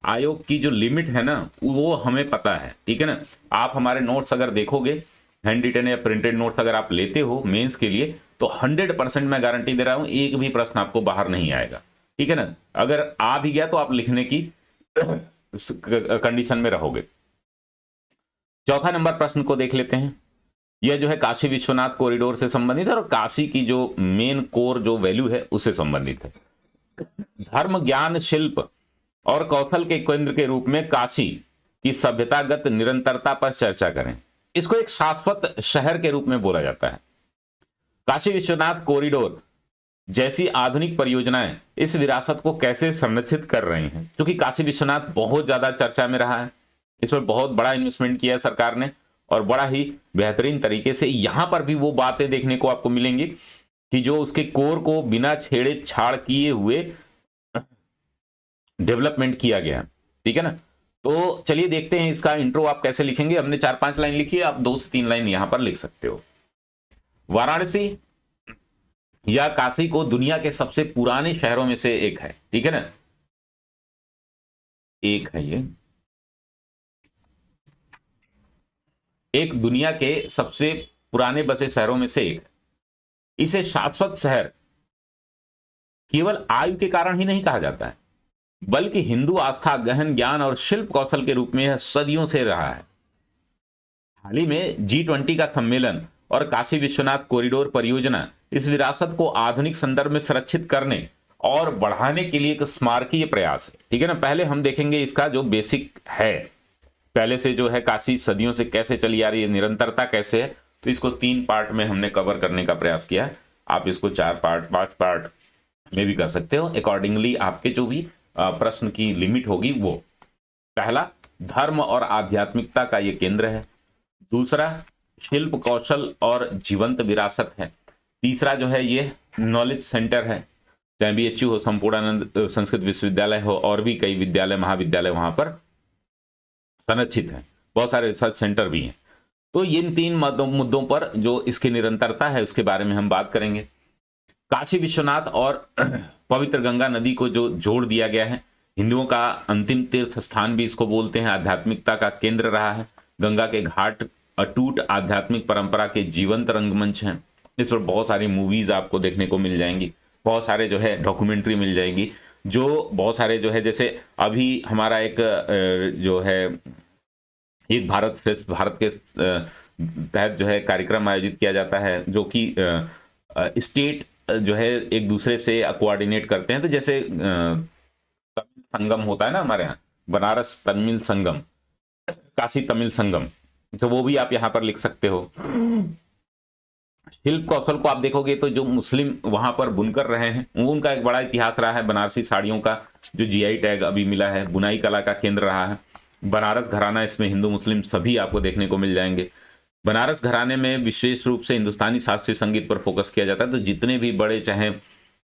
आयोग की जो लिमिट है ना वो हमें पता है, ठीक है ना। आप हमारे नोट्स अगर देखोगे, हैंड रिटन या प्रिंटेड नोट्स अगर आप लेते हो मेंस के लिए, तो 100% मैं गारंटी दे रहा हूं एक भी प्रश्न आपको बाहर नहीं आएगा, ठीक है ना। अगर आ भी गया तो आप लिखने की कंडीशन में रहोगे। चौथा नंबर प्रश्न को देख लेते हैं। यह जो है काशी विश्वनाथ कॉरिडोर से संबंधित है और काशी की जो मेन कोर जो वैल्यू है उससे संबंधित है। धर्म, ज्ञान, शिल्प और कौशल के केंद्र के रूप में काशी की सभ्यतागत निरंतरता पर चर्चा करें। इसको एक शाश्वत शहर के रूप में बोला जाता है। काशी विश्वनाथ कॉरिडोर जैसी आधुनिक परियोजनाएं इस विरासत को कैसे संरक्षित कर रही हैं, क्योंकि काशी विश्वनाथ बहुत ज्यादा चर्चा में रहा है। इस पर बहुत बड़ा इन्वेस्टमेंट किया है सरकार ने और बड़ा ही बेहतरीन तरीके से यहां पर भी वो बातें देखने को आपको मिलेंगी कि जो उसके कोर को बिना छेड़े छाड़ किए हुए डेवलपमेंट किया गया, ठीक है ना। तो चलिए देखते हैं इसका इंट्रो आप कैसे लिखेंगे। हमने 4-5 लाइन लिखी है, आप 2 से 3 लाइन यहां पर लिख सकते हो। वाराणसी या काशी को दुनिया के सबसे पुराने शहरों में से एक है, ठीक है ना, एक है ये, एक दुनिया के सबसे पुराने बसे शहरों में से एक। इसे शाश्वत शहर केवल आयु के कारण ही नहीं कहा जाता है, बल्कि हिंदू आस्था, गहन ज्ञान और शिल्प कौशल के रूप में यह सदियों से रहा है। हाल ही में G20 का सम्मेलन और काशी विश्वनाथ कॉरिडोर परियोजना इस विरासत को आधुनिक संदर्भ में संरक्षित करने और बढ़ाने के लिए एक स्मारकीय प्रयास है, ठीक है ना। पहले हम देखेंगे इसका जो बेसिक है, पहले से जो है काशी सदियों से कैसे चली आ रही है, निरंतरता कैसे है, तो इसको 3 पार्ट में हमने कवर करने का प्रयास किया है। आप इसको 4 पार्ट 5 पार्ट में भी कर सकते हो, अकॉर्डिंगली आपके जो भी प्रश्न की लिमिट होगी वो। पहला, धर्म और आध्यात्मिकता का ये केंद्र है। दूसरा, शिल्प कौशल और जीवंत विरासत है। तीसरा जो है ये नॉलेज सेंटर है, चाहे BHU हो, संपूर्णानंद संस्कृत विश्वविद्यालय हो और भी कई विद्यालय महाविद्यालय वहां पर संरक्षित हैं, बहुत सारे रिसर्च सेंटर भी हैं। तो इन 3 मुद्दों पर जो इसकी निरंतरता है उसके बारे में हम बात करेंगे। काशी विश्वनाथ और पवित्र गंगा नदी को जो जोड़ दिया गया है, हिंदुओं का अंतिम तीर्थ स्थान भी इसको बोलते हैं, आध्यात्मिकता का केंद्र रहा है। गंगा के घाट अटूट आध्यात्मिक परंपरा के जीवंत रंगमंच हैं। इस पर बहुत सारी मूवीज आपको देखने को मिल जाएंगी, बहुत सारे जो है डॉक्यूमेंट्री मिल जाएगी। जो बहुत सारे जो है, जैसे अभी हमारा एक जो है एक भारत फेस्ट, भारत के तहत जो है कार्यक्रम आयोजित किया जाता है, जो कि स्टेट जो है एक दूसरे से कोऑर्डिनेट करते हैं। तो जैसे तमिल संगम होता है ना हमारे यहाँ, बनारस तमिल संगम, काशी तमिल संगम, तो वो भी आप यहाँ पर लिख सकते हो। शिल्प कौशल को आप देखोगे तो जो मुस्लिम वहां पर बुनकर रहे हैं, उनका एक बड़ा इतिहास रहा है। बनारसी साड़ियों का जो जीआई टैग अभी मिला है, बुनाई कला का केंद्र रहा है। बनारस घराना, इसमें हिंदू मुस्लिम सभी आपको देखने को मिल जाएंगे। बनारस घराने में विशेष रूप से हिंदुस्तानी शास्त्रीय संगीत पर फोकस किया जाता है। तो जितने भी बड़े चाहे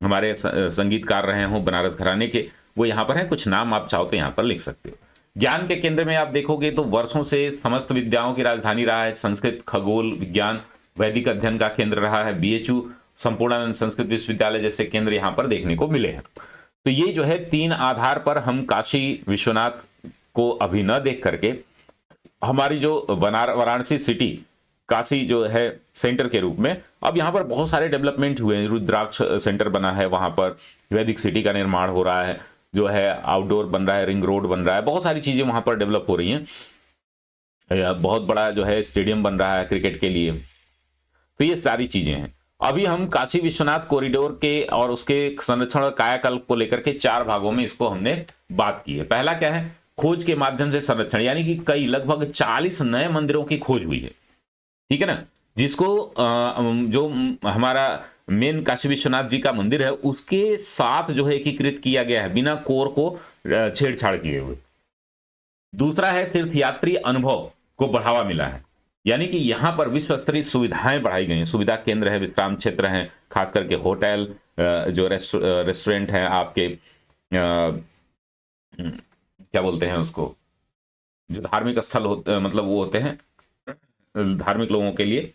हमारे संगीतकार रहे हों बनारस घराने के, वो यहाँ पर है। कुछ नाम आप चाहो तो यहाँ पर लिख सकते हो। ज्ञान के केंद्र में आप देखोगे तो वर्षों से समस्त विद्याओं की राजधानी रहा है। संस्कृत, खगोल विज्ञान, वैदिक अध्ययन का केंद्र रहा है। बीएचयू, संपूर्णानंद संस्कृत विश्वविद्यालय जैसे केंद्र यहाँ पर देखने को मिले हैं। तो ये जो है 3 आधार पर हम काशी विश्वनाथ को अभी न देख करके हमारी जो वाराणसी सिटी काशी जो है सेंटर के रूप में, अब यहाँ पर बहुत सारे डेवलपमेंट हुए हैं। रुद्राक्ष सेंटर बना है, वहाँ पर वैदिक सिटी का निर्माण हो रहा है, जो है आउटडोर बन रहा है, रिंग रोड बन रहा है, बहुत सारी चीज़ें वहाँ पर डेवलप हो रही हैं। बहुत बड़ा जो है स्टेडियम बन रहा है क्रिकेट के लिए। तो ये सारी चीज़ें हैं। अभी हम काशी विश्वनाथ कॉरिडोर के और उसके संरक्षण और कायाकल्प को लेकर के 4 भागों में इसको हमने बात की है। पहला क्या है? खोज के माध्यम से संरक्षण, यानी कि कई लगभग 40 नए मंदिरों की खोज हुई है, ठीक है ना, जिसको जो हमारा मेन काशी विश्वनाथ जी का मंदिर है उसके साथ जो है एकीकृत किया गया है, बिना कोर को छेड़छाड़ किए हुए। दूसरा है तीर्थयात्री अनुभव को बढ़ावा मिला है, यानी कि यहां पर विश्व स्तरीय सुविधाएं बढ़ाई गई हैं। सुविधा केंद्र है, विश्राम क्षेत्र हैं, खास करके होटल, जो रेस्टोरेंट हैं आपके, क्या बोलते हैं उसको, जो धार्मिक स्थल होते, मतलब वो होते हैं धार्मिक लोगों के लिए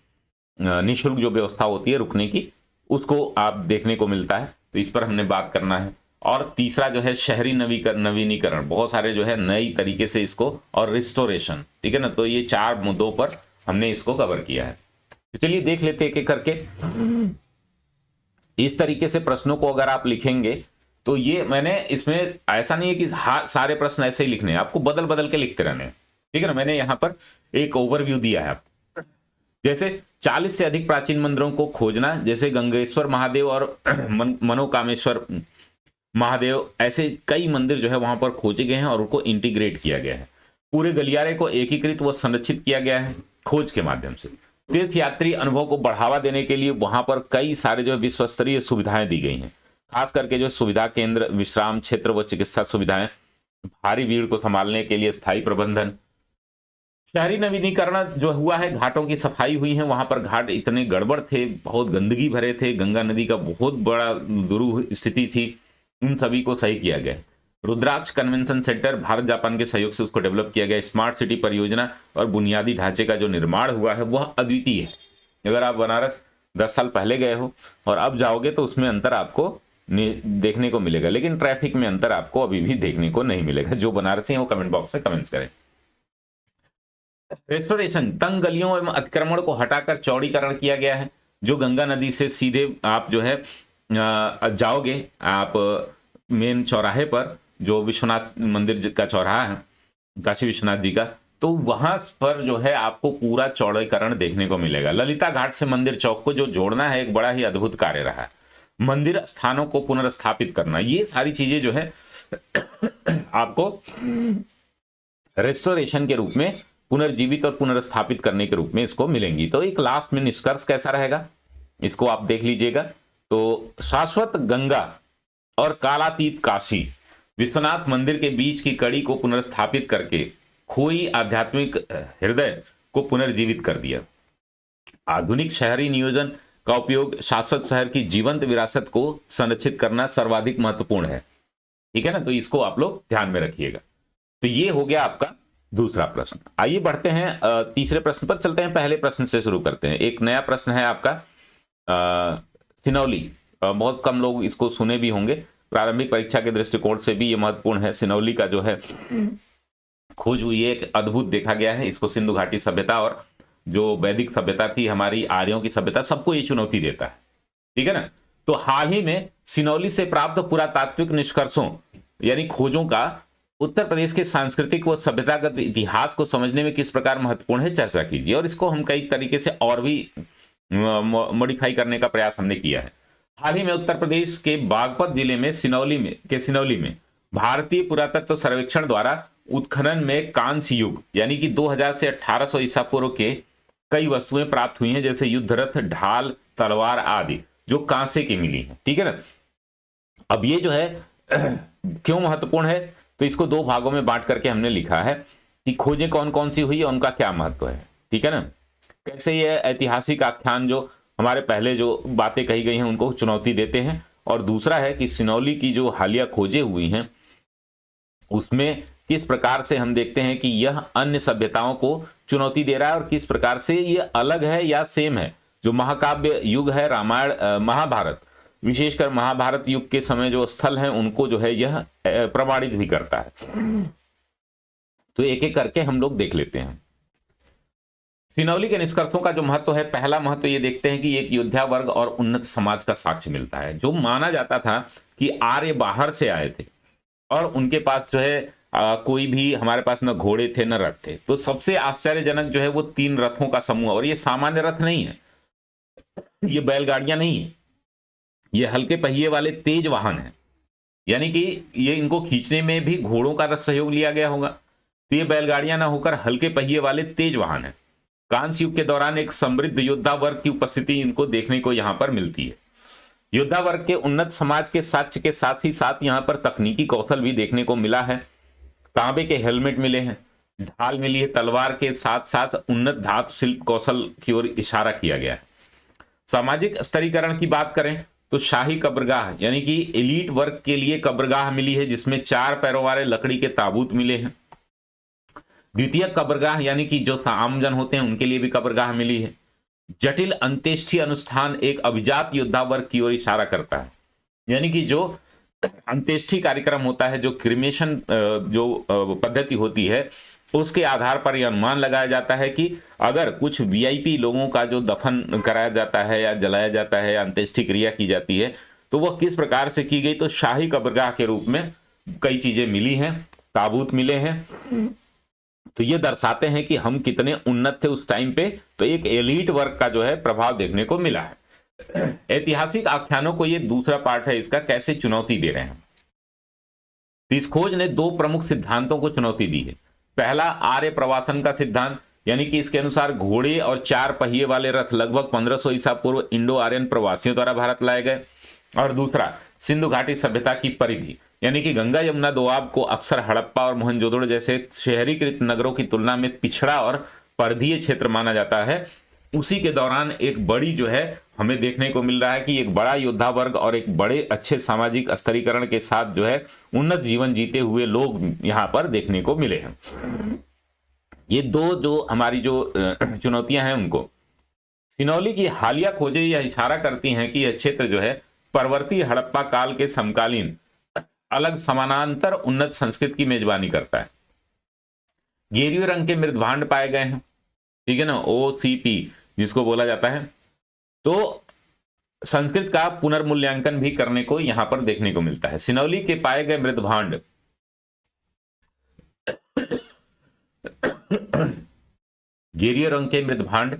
निःशुल्क जो व्यवस्था होती है रुकने की, उसको आप देखने को मिलता है। तो इस पर हमने बात करना है। और तीसरा जो है शहरी नवीनीकरण, बहुत सारे जो है नई तरीके से इसको, और रिस्टोरेशन, ठीक है ना। तो ये 4 मुद्दों पर हमने इसको कवर किया है। तो चलिए देख लेते एक एक करके। इस तरीके से प्रश्नों को अगर आप लिखेंगे तो ये मैंने इसमें ऐसा नहीं है कि सारे प्रश्न ऐसे ही लिखने हैं, आपको बदल बदल के लिखते रहने हैं, ठीक है ना। मैंने यहाँ पर एक ओवरव्यू दिया है आपको, जैसे 40 से अधिक प्राचीन मंदिरों को खोजना, जैसे गंगेश्वर महादेव और मनोकामेश्वर महादेव, ऐसे कई मंदिर जो है वहां पर खोजे गए हैं और उनको इंटीग्रेट किया गया है। पूरे गलियारे को एकीकृत व संरक्षित किया गया है खोज के माध्यम से। तीर्थयात्री अनुभव को बढ़ावा देने के लिए वहां पर कई सारे जो विश्व स्तरीय सुविधाएं दी गई हैं, खास करके जो सुविधा केंद्र, विश्राम क्षेत्र व चिकित्सा सुविधाएं, भारी भीड़ को संभालने के लिए स्थायी प्रबंधन। शहरी नवीनीकरण जो हुआ है, घाटों की सफाई हुई है। वहां पर घाट इतने गड़बड़ थे, बहुत गंदगी भरे थे, गंगा नदी का बहुत बड़ा दुरूह स्थिति थी, उन सभी को सही किया गया। रुद्राक्ष कन्वेंशन सेंटर भारत जापान के सहयोग से उसको डेवलप किया गया। स्मार्ट सिटी परियोजना और बुनियादी ढांचे का जो निर्माण हुआ है वह अद्वितीय है। अगर आप बनारस 10 साल पहले गए हो और अब जाओगे तो उसमें अंतर आपको देखने को मिलेगा, लेकिन ट्रैफिक में अंतर आपको अभी भी देखने को नहीं मिलेगा। जो बनारसी है वो कमेंट बॉक्स में कमेंट्स करें। रेस्टोरेशन, तंग गलियों एवं अतिक्रमण को हटाकर चौड़ीकरण किया गया है। जो गंगा नदी से सीधे आप जो है जाओगे, आप मेन चौराहे पर, जो विश्वनाथ मंदिर का चौराहा है काशी विश्वनाथ जी का, तो वहां पर जो है आपको पूरा चौड़ीकरण देखने को मिलेगा। ललिता घाट से मंदिर चौक को जो जोड़ना है, एक बड़ा ही अद्भुत कार्य रहा है। मंदिर स्थानों को पुनर्स्थापित करना, ये सारी चीजें जो है आपको रेस्टोरेशन के रूप में पुनर्जीवित और पुनर्स्थापित करने के रूप में इसको मिलेंगी। तो एक लास्ट में निष्कर्ष कैसा रहेगा, इसको आप देख लीजिएगा। तो शाश्वत गंगा और कालातीत काशी विश्वनाथ मंदिर के बीच की कड़ी को पुनर्स्थापित करके खोई आध्यात्मिक हृदय को पुनर्जीवित कर दिया। आधुनिक शहरी नियोजन का उपयोग शाश्वत शहर की जीवंत विरासत को संरक्षित करना सर्वाधिक महत्वपूर्ण है, ठीक है ना। तो इसको आप लोग ध्यान में रखिएगा। तो ये हो गया आपका दूसरा प्रश्न। आइए बढ़ते हैं तीसरे प्रश्न पर, चलते हैं। पहले प्रश्न से शुरू करते हैं। एक नया प्रश्न है आपका सिनौली। बहुत कम लोग इसको सुने भी होंगे, प्रारंभिक परीक्षा के दृष्टिकोण से भी ये महत्वपूर्ण है। सिनौली का जो है खोज हुई है, एक अद्भुत देखा गया है इसको। सिंधु घाटी सभ्यता और जो वैदिक सभ्यता थी, हमारी आर्यों की सभ्यता, सबको ये चुनौती देता है, ठीक है ना। तो हाल ही में सिनौली से प्राप्त पुरातात्विक निष्कर्षों यानी खोजों का उत्तर प्रदेश के सांस्कृतिक व सभ्यतागत इतिहास को समझने में किस प्रकार महत्वपूर्ण है, चर्चा कीजिए। और इसको हम कई तरीके से और भी मॉडिफाई करने का प्रयास हमने किया है। हाल ही में उत्तर प्रदेश के बागपत जिले में सिनौली में भारतीय पुरातत्व सर्वेक्षण द्वारा उत्खनन में कांस्य युग यानी कि 2000 से 1800 ईसा पूर्व के कई वस्तुएं प्राप्त हुई हैं, जैसे युद्ध रथ, ढाल, तलवार आदि, जो कांसे की मिली हैं। ठीक है ना। अब ये जो है क्यों महत्वपूर्ण है, तो इसको दो भागों में बांट करके हमने लिखा है कि खोजें कौन कौन सी हुई है, उनका क्या महत्व है। ठीक है ना। कैसे ये ऐतिहासिक आख्यान जो हमारे पहले जो बातें कही गई हैं उनको चुनौती देते हैं, और दूसरा है कि सिनौली की जो हालिया खोजें हुई हैं उसमें किस प्रकार से हम देखते हैं कि यह अन्य सभ्यताओं को चुनौती दे रहा है, और किस प्रकार से यह अलग है या सेम है। जो महाकाव्य युग है, रामायण, महाभारत, विशेषकर महाभारत युग के समय जो स्थल हैं उनको जो है यह प्रमाणित भी करता है। तो एक एक करके हम लोग देख लेते हैं। सिनौली के निष्कर्षों का जो महत्व है, पहला महत्व ये देखते हैं कि एक योद्धा वर्ग और उन्नत समाज का साक्ष्य मिलता है। जो माना जाता था कि आर्य बाहर से आए थे और उनके पास जो है कोई भी, हमारे पास न घोड़े थे न रथ थे, तो सबसे आश्चर्यजनक जो है वो 3 रथों का समूह, और ये सामान्य रथ नहीं है, ये बैलगाड़ियां नहीं है, ये हल्के पहिए वाले तेज वाहन है। यानी कि ये इनको खींचने में भी घोड़ों का सहयोग लिया गया होगा, तो ये बैलगाड़ियां ना होकर हल्के पहिए वाले तेज वाहन है। कांस्य युग के दौरान एक समृद्ध योद्धा वर्ग की उपस्थिति इनको देखने को यहां पर मिलती है। योद्धा वर्ग के उन्नत समाज के साक्ष्य के साथ ही साथ यहां पर तकनीकी कौशल भी देखने को मिला है। तांबे के हेलमेट मिले हैं, ढाल मिली है, तलवार के साथ साथ उन्नत धातु शिल्प कौशल की ओर इशारा किया गया है। सामाजिक स्तरीकरण की बात करें तो शाही कब्रगाह यानी कि एलीट वर्ग के लिए कब्रगाह मिली है, जिसमें 4 पैरों वाले लकड़ी के ताबूत मिले हैं। द्वितीय कब्रगाह यानी कि जो आमजन होते हैं उनके लिए भी कब्रगाह मिली है। जटिल अंत्येष्टि अनुष्ठान एक अभिजात योद्धा वर्ग की ओर इशारा करता है, यानी कि जो अंत्येष्टि कार्यक्रम होता है, जो क्रिमेशन जो पद्धति होती है, उसके आधार पर यह अनुमान लगाया जाता है कि अगर कुछ वीआईपी लोगों का जो दफन कराया जाता है या जलाया जाता है या अंत्येष्टि क्रिया की जाती है तो वह किस प्रकार से की गई, तो शाही कब्रगाह के रूप में कई चीजें मिली हैं, ताबूत मिले हैं। तो ये दर्शाते हैं कि हम कितने उन्नत थे उस टाइम पे। तो एक एलीट वर्ग का जो है प्रभाव देखने को मिला है। ऐतिहासिक आख्यानों को, ये दूसरा पार्ट है इसका, कैसे चुनौती दे रहे हैं। तो इस खोज ने 2 प्रमुख सिद्धांतों को चुनौती दी है। पहला आर्य प्रवासन का सिद्धांत, यानी कि इसके अनुसार घोड़े और 4 पहिए वाले रथ लगभग 1500 ईसा पूर्व इंडो आर्यन प्रवासियों द्वारा भारत लाए गए। और दूसरा सिंधु घाटी सभ्यता की परिधि, यानी कि गंगा यमुना दोआब को अक्सर हड़प्पा और मोहनजोदड़ो जैसे शहरीकृत नगरों की तुलना में पिछड़ा और परिधीय क्षेत्र माना जाता है। उसी के दौरान एक बड़ी जो है हमें देखने को मिल रहा है कि एक बड़ा योद्धा वर्ग और एक बड़े अच्छे सामाजिक स्तरीकरण के साथ जो है उन्नत जीवन जीते हुए लोग यहां पर देखने को मिले हैं। ये 2 जो हमारी जो चुनौतियां हैं उनको सिनौली की हालिया खोजें यह इशारा करती हैं कि यह क्षेत्र जो है परवर्ती हड़प्पा काल के समकालीन अलग समानांतर उन्नत संस्कृति की मेजबानी करता है। गेरुए रंग के मृदभांड पाए गए हैं, ठीक है ना, OCP जिसको बोला जाता है। तो संस्कृत का पुनर्मूल्यांकन भी करने को यहां पर देखने को मिलता है। सिनौली के पाए गए मृदभांड गेरुए रंग के मृदभांड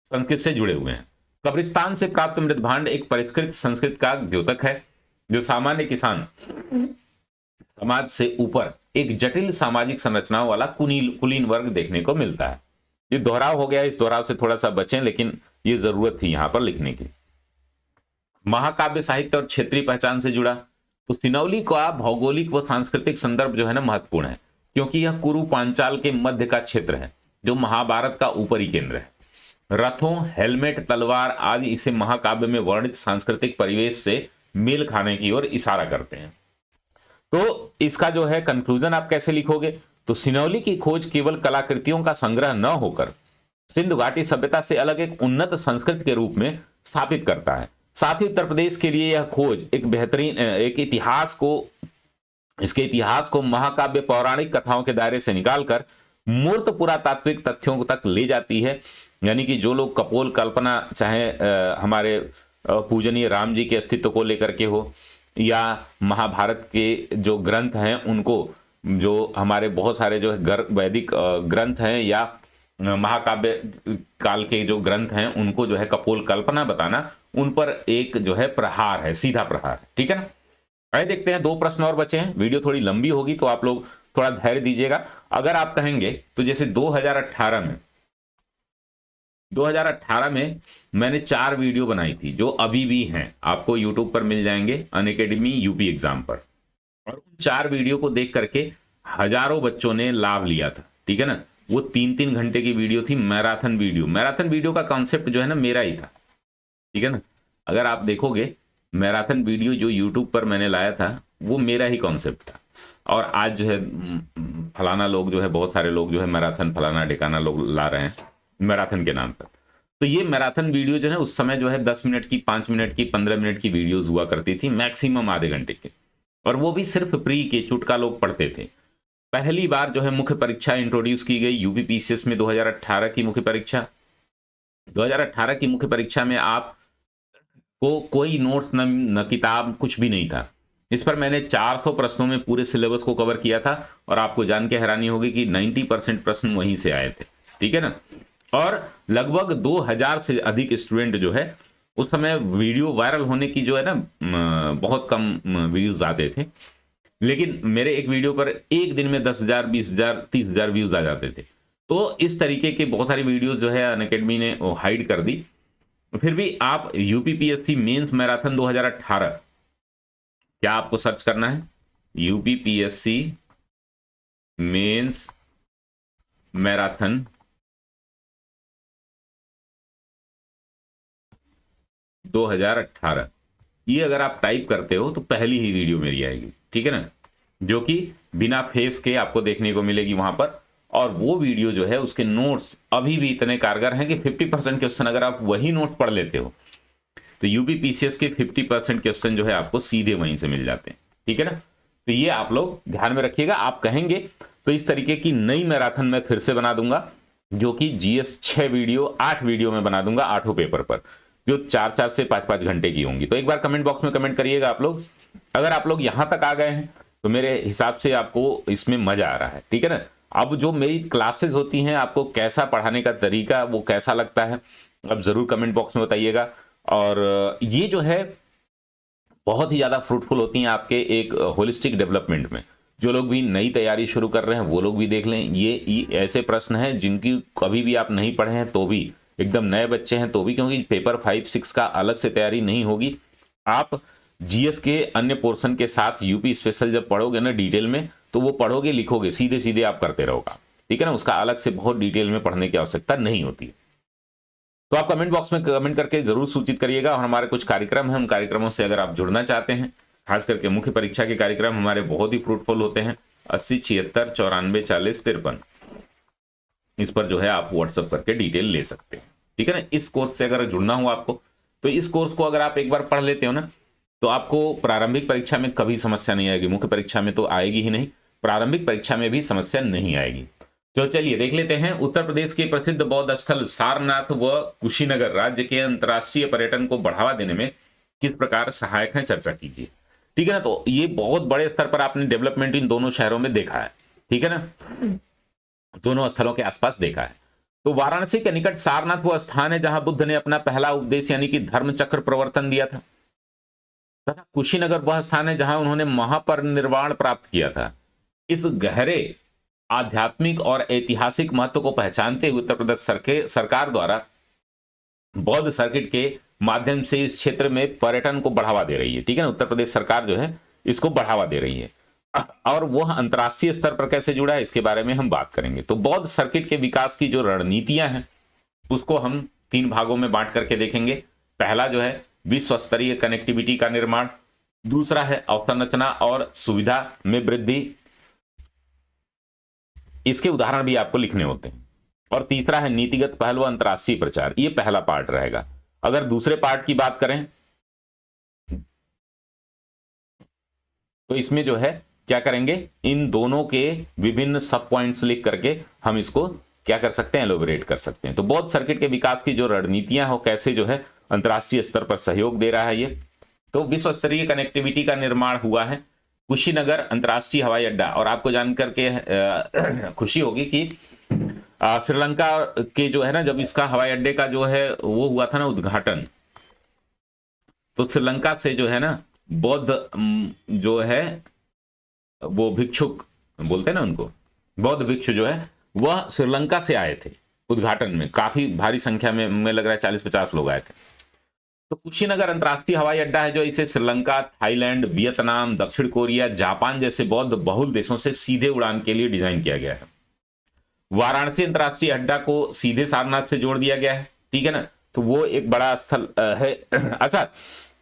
संस्कृत से जुड़े हुए हैं। कब्रिस्तान से प्राप्त मृदभांड एक परिष्कृत संस्कृत का द्योतक है, जो सामान्य किसान समाज से ऊपर एक जटिल सामाजिक संरचनाओं वाला कुलीन वर्ग देखने को मिलता है। ये दोहराव हो गया, इस दोहराव से थोड़ा सा बचें, लेकिन ये जरूरत थी यहां पर लिखने की। महाकाव्य साहित्य और क्षेत्रीय पहचान से जुड़ा, तो सिनौली का भौगोलिक व सांस्कृतिक संदर्भ जो है ना महत्वपूर्ण है, क्योंकि यह कुरु पांचाल के मध्य का क्षेत्र है जो महाभारत का ऊपरी केंद्र है। रथों, हेलमेट, तलवार आदि इसे महाकाव्य में वर्णित सांस्कृतिक परिवेश से मेल खाने की ओर इशारा करते हैं। तो इसका जो है कंक्लूजन आप कैसे लिखोगे, तो सिनौली की खोज केवल कलाकृतियों का संग्रह न होकर सिंधु घाटी सभ्यता से अलग एक उन्नत संस्कृति के रूप में स्थापित करता है। साथ ही उत्तर प्रदेश के लिए यह खोज एक बेहतरीन इसके इतिहास को महाकाव्य पौराणिक कथाओं के दायरे से निकालकर मूर्त पुरातात्विक तथ्यों तक ले जाती है। यानी कि जो लोग कपोल कल्पना चाहे हमारे पूजनीय राम जी के अस्तित्व को लेकर के हो, या महाभारत के जो ग्रंथ हैं उनको, जो हमारे बहुत सारे जो वैदिक ग्रंथ हैं या महाकाव्य काल के जो ग्रंथ हैं उनको जो है कपोल कल्पना बताना, उन पर एक जो है प्रहार है, सीधा प्रहार है। ठीक है ना। आइए देखते हैं, 2 प्रश्न और बचे हैं। वीडियो थोड़ी लंबी होगी तो आप लोग थोड़ा धैर्य दीजिएगा। अगर आप कहेंगे तो जैसे 2018 में मैंने 4 वीडियो बनाई थी जो अभी भी हैं, आपको यूट्यूब पर मिल जाएंगे, अनअकैडमी यूपी एग्जाम पर, और उन 4 वीडियो को देख करके हजारों बच्चों ने लाभ लिया था। ठीक है ना। वो 3-3 घंटे की वीडियो थी, मैराथन वीडियो का कॉन्सेप्ट जो है ना मेरा ही था। ठीक है ना। अगर आप देखोगे मैराथन वीडियो जो यूट्यूब पर मैंने लाया था वो मेरा ही कॉन्सेप्ट था, और आज जो है फलाना लोग जो है, बहुत सारे लोग जो है मैराथन फलाना ढिकाना लोग ला रहे हैं मैराथन के नाम पर। तो ये मैराथन वीडियो जो है उस समय जो है 10 मिनट की, 5 मिनट की, 15 मिनट की वीडियोस हुआ करती थी, मैक्सिमम आधे घंटे के, और वो भी सिर्फ प्री के चुटका लोग पढ़ते थे। पहली बार जो है मुख्य परीक्षा इंट्रोड्यूस की गई यूपी पीसीएस में 2018 की मुख्य परीक्षा। 2018 की मुख्य परीक्षा में आप को कोई नोट्स न किताब, कुछ भी नहीं था। इस पर मैंने 400 प्रश्नों में पूरे सिलेबस को कवर किया था, और आपको जान के हैरानी होगी कि 90% प्रश्न वहीं से आए थे। ठीक है ना। और लगभग 2000 से अधिक स्टूडेंट जो है, उस समय वीडियो वायरल होने की जो है ना बहुत कम व्यूज आते थे, लेकिन मेरे एक वीडियो पर एक दिन में 10,000, 20,000, 30,000 व्यूज आ जाते थे। तो इस तरीके के बहुत सारी वीडियोस जो है अनअकैडमी ने हाइड कर दी। फिर भी आप यूपीपीएससी मेंस मैराथन 2018, क्या आपको सर्च करना है, यूपीपीएससी मेंस मैराथन 2018, ये अगर आप टाइप करते हो तो पहली ही वीडियो मेरी आएगी। ठीक है ना, जो कि बिना फेस के आपको देखने को मिलेगी वहां पर। और वो वीडियो जो है उसके नोट्स अभी भी इतने कारगर हैं कि 50% क्वेश्चन अगर आप वही नोट्स पढ़ लेते हो तो यूपी पीसीएस के 50% क्वेश्चन जो है आपको सीधे वहीं से मिल जाते हैं। ठीक है ना। तो ये आप लोग ध्यान में रखिएगा। आप कहेंगे तो इस तरीके की नई मैराथन मैं फिर से बना दूंगा, जो कि जीएस 6 वीडियो 8 वीडियो में बना दूंगा 8 पेपर पर, जो 4-4 से 5-5 घंटे की होंगी। तो एक बार कमेंट बॉक्स में कमेंट करिएगा आप लोग। अगर आप लोग यहां तक आ गए हैं तो मेरे हिसाब से आपको इसमें मजा आ रहा है। ठीक है ना। अब जो मेरी क्लासेस होती हैं, आपको कैसा पढ़ाने का तरीका वो कैसा लगता है, अब जरूर कमेंट बॉक्स में बताइएगा। और ये जो है बहुत ही ज्यादा फ्रूटफुल होती हैं आपके एक होलिस्टिक डेवलपमेंट में। जो लोग भी नई तैयारी शुरू कर रहे हैं वो लोग भी देख लें। ये ऐसे प्रश्न हैं जिनकी कभी भी आप नहीं पढ़े हैं तो भी, एकदम नए बच्चे हैं तो भी, क्योंकि पेपर 5-6 का अलग से तैयारी नहीं होगी। आप जीएस के अन्य पोर्शन के साथ यूपी स्पेशल जब पढ़ोगे ना डिटेल में, तो वो पढ़ोगे लिखोगे सीधे सीधे आप करते रहोगा। ठीक है ना। उसका अलग से बहुत डिटेल में पढ़ने की आवश्यकता नहीं होती है। तो आप कमेंट बॉक्स में कमेंट करके जरूर सूचित करिएगा। और हमारे कुछ कार्यक्रम हैं, उन कार्यक्रमों से अगर आप जुड़ना चाहते हैं, खास करके मुख्य परीक्षा के कार्यक्रम हमारे बहुत ही फ्रूटफुल होते हैं। 80 76 94 40 53, इस पर जो है आप व्हाट्सएप करके डिटेल ले सकते हैं। ठीक है ना। इस कोर्स से अगर जुड़ना हो आपको, तो इस कोर्स को अगर आप एक बार पढ़ लेते हो ना, तो आपको प्रारंभिक परीक्षा में कभी समस्या नहीं आएगी। मुख्य परीक्षा में तो आएगी ही नहीं, प्रारंभिक परीक्षा में भी समस्या नहीं आएगी। तो चलिए देख लेते हैं। उत्तर प्रदेश के प्रसिद्ध बौद्ध स्थल सारनाथ व कुशीनगर राज्य के अंतर्राष्ट्रीय पर्यटन को बढ़ावा देने में किस प्रकार सहायक हैं, चर्चा कीजिए। ठीक है ना। तो ये बहुत बड़े स्तर पर आपने डेवलपमेंट इन दोनों शहरों में देखा है। ठीक है ना, दोनों स्थलों के आसपास देखा है। तो वाराणसी के निकट सारनाथ वह स्थान है जहां बुद्ध ने अपना पहला उपदेश यानी कि धर्म चक्र प्रवर्तन दिया था, तथा कुशीनगर वह स्थान है जहां उन्होंने महापरिनिर्वाण प्राप्त किया था। इस गहरे आध्यात्मिक और ऐतिहासिक महत्व को पहचानते हुए उत्तर प्रदेश सरकार द्वारा बौद्ध सर्किट के माध्यम से इस क्षेत्र में पर्यटन को बढ़ावा दे रही है। ठीक है ना। उत्तर प्रदेश सरकार जो है इसको बढ़ावा दे रही है, और वह अंतर्राष्ट्रीय स्तर पर कैसे जुड़ा है इसके बारे में हम बात करेंगे। तो बौद्ध सर्किट के विकास की जो रणनीतियां हैं उसको हम 3 भागों में बांट करके देखेंगे। पहला जो है विश्व स्तरीय कनेक्टिविटी का निर्माण, दूसरा है अवसंरचना और सुविधा में वृद्धि, इसके उदाहरण भी आपको लिखने होते हैं, और तीसरा है नीतिगत पहल व अंतर्राष्ट्रीय प्रचार। ये पहला पार्ट रहेगा। अगर दूसरे पार्ट की बात करें तो इसमें जो है क्या करेंगे, इन दोनों के विभिन्न सब पॉइंट्स लिख करके हम इसको क्या कर सकते हैं, एलोबरेट कर सकते हैं। तो बौद्ध सर्किट के विकास की जो रणनीतियां हो, कैसे जो है अंतर्राष्ट्रीय स्तर पर सहयोग दे रहा है ये। तो विश्व स्तरीय कनेक्टिविटी का निर्माण हुआ है कुशीनगर अंतर्राष्ट्रीय हवाई अड्डा। और आपको जानकर के खुशी होगी कि श्रीलंका के जो है ना, जब इसका हवाई अड्डे का जो है वो हुआ था ना उद्घाटन, तो श्रीलंका से जो है ना बौद्ध जो है वो भिक्षुक बोलते हैं ना उनको, बौद्ध भिक्षु जो है वह श्रीलंका से आए थे उद्घाटन में। काफी भारी संख्या में लग रहा है 40-50 लोग आए थे। तो कुशीनगर अंतर्राष्ट्रीय हवाई अड्डा है जो इसे श्रीलंका, थाईलैंड, वियतनाम, दक्षिण कोरिया, जापान जैसे बौद्ध बहुल देशों से सीधे उड़ान के लिए डिजाइन किया गया है। वाराणसी अंतर्राष्ट्रीय अड्डा को सीधे सारनाथ से जोड़ दिया गया है, ठीक है ना, तो वो एक बड़ा स्थल है। अच्छा,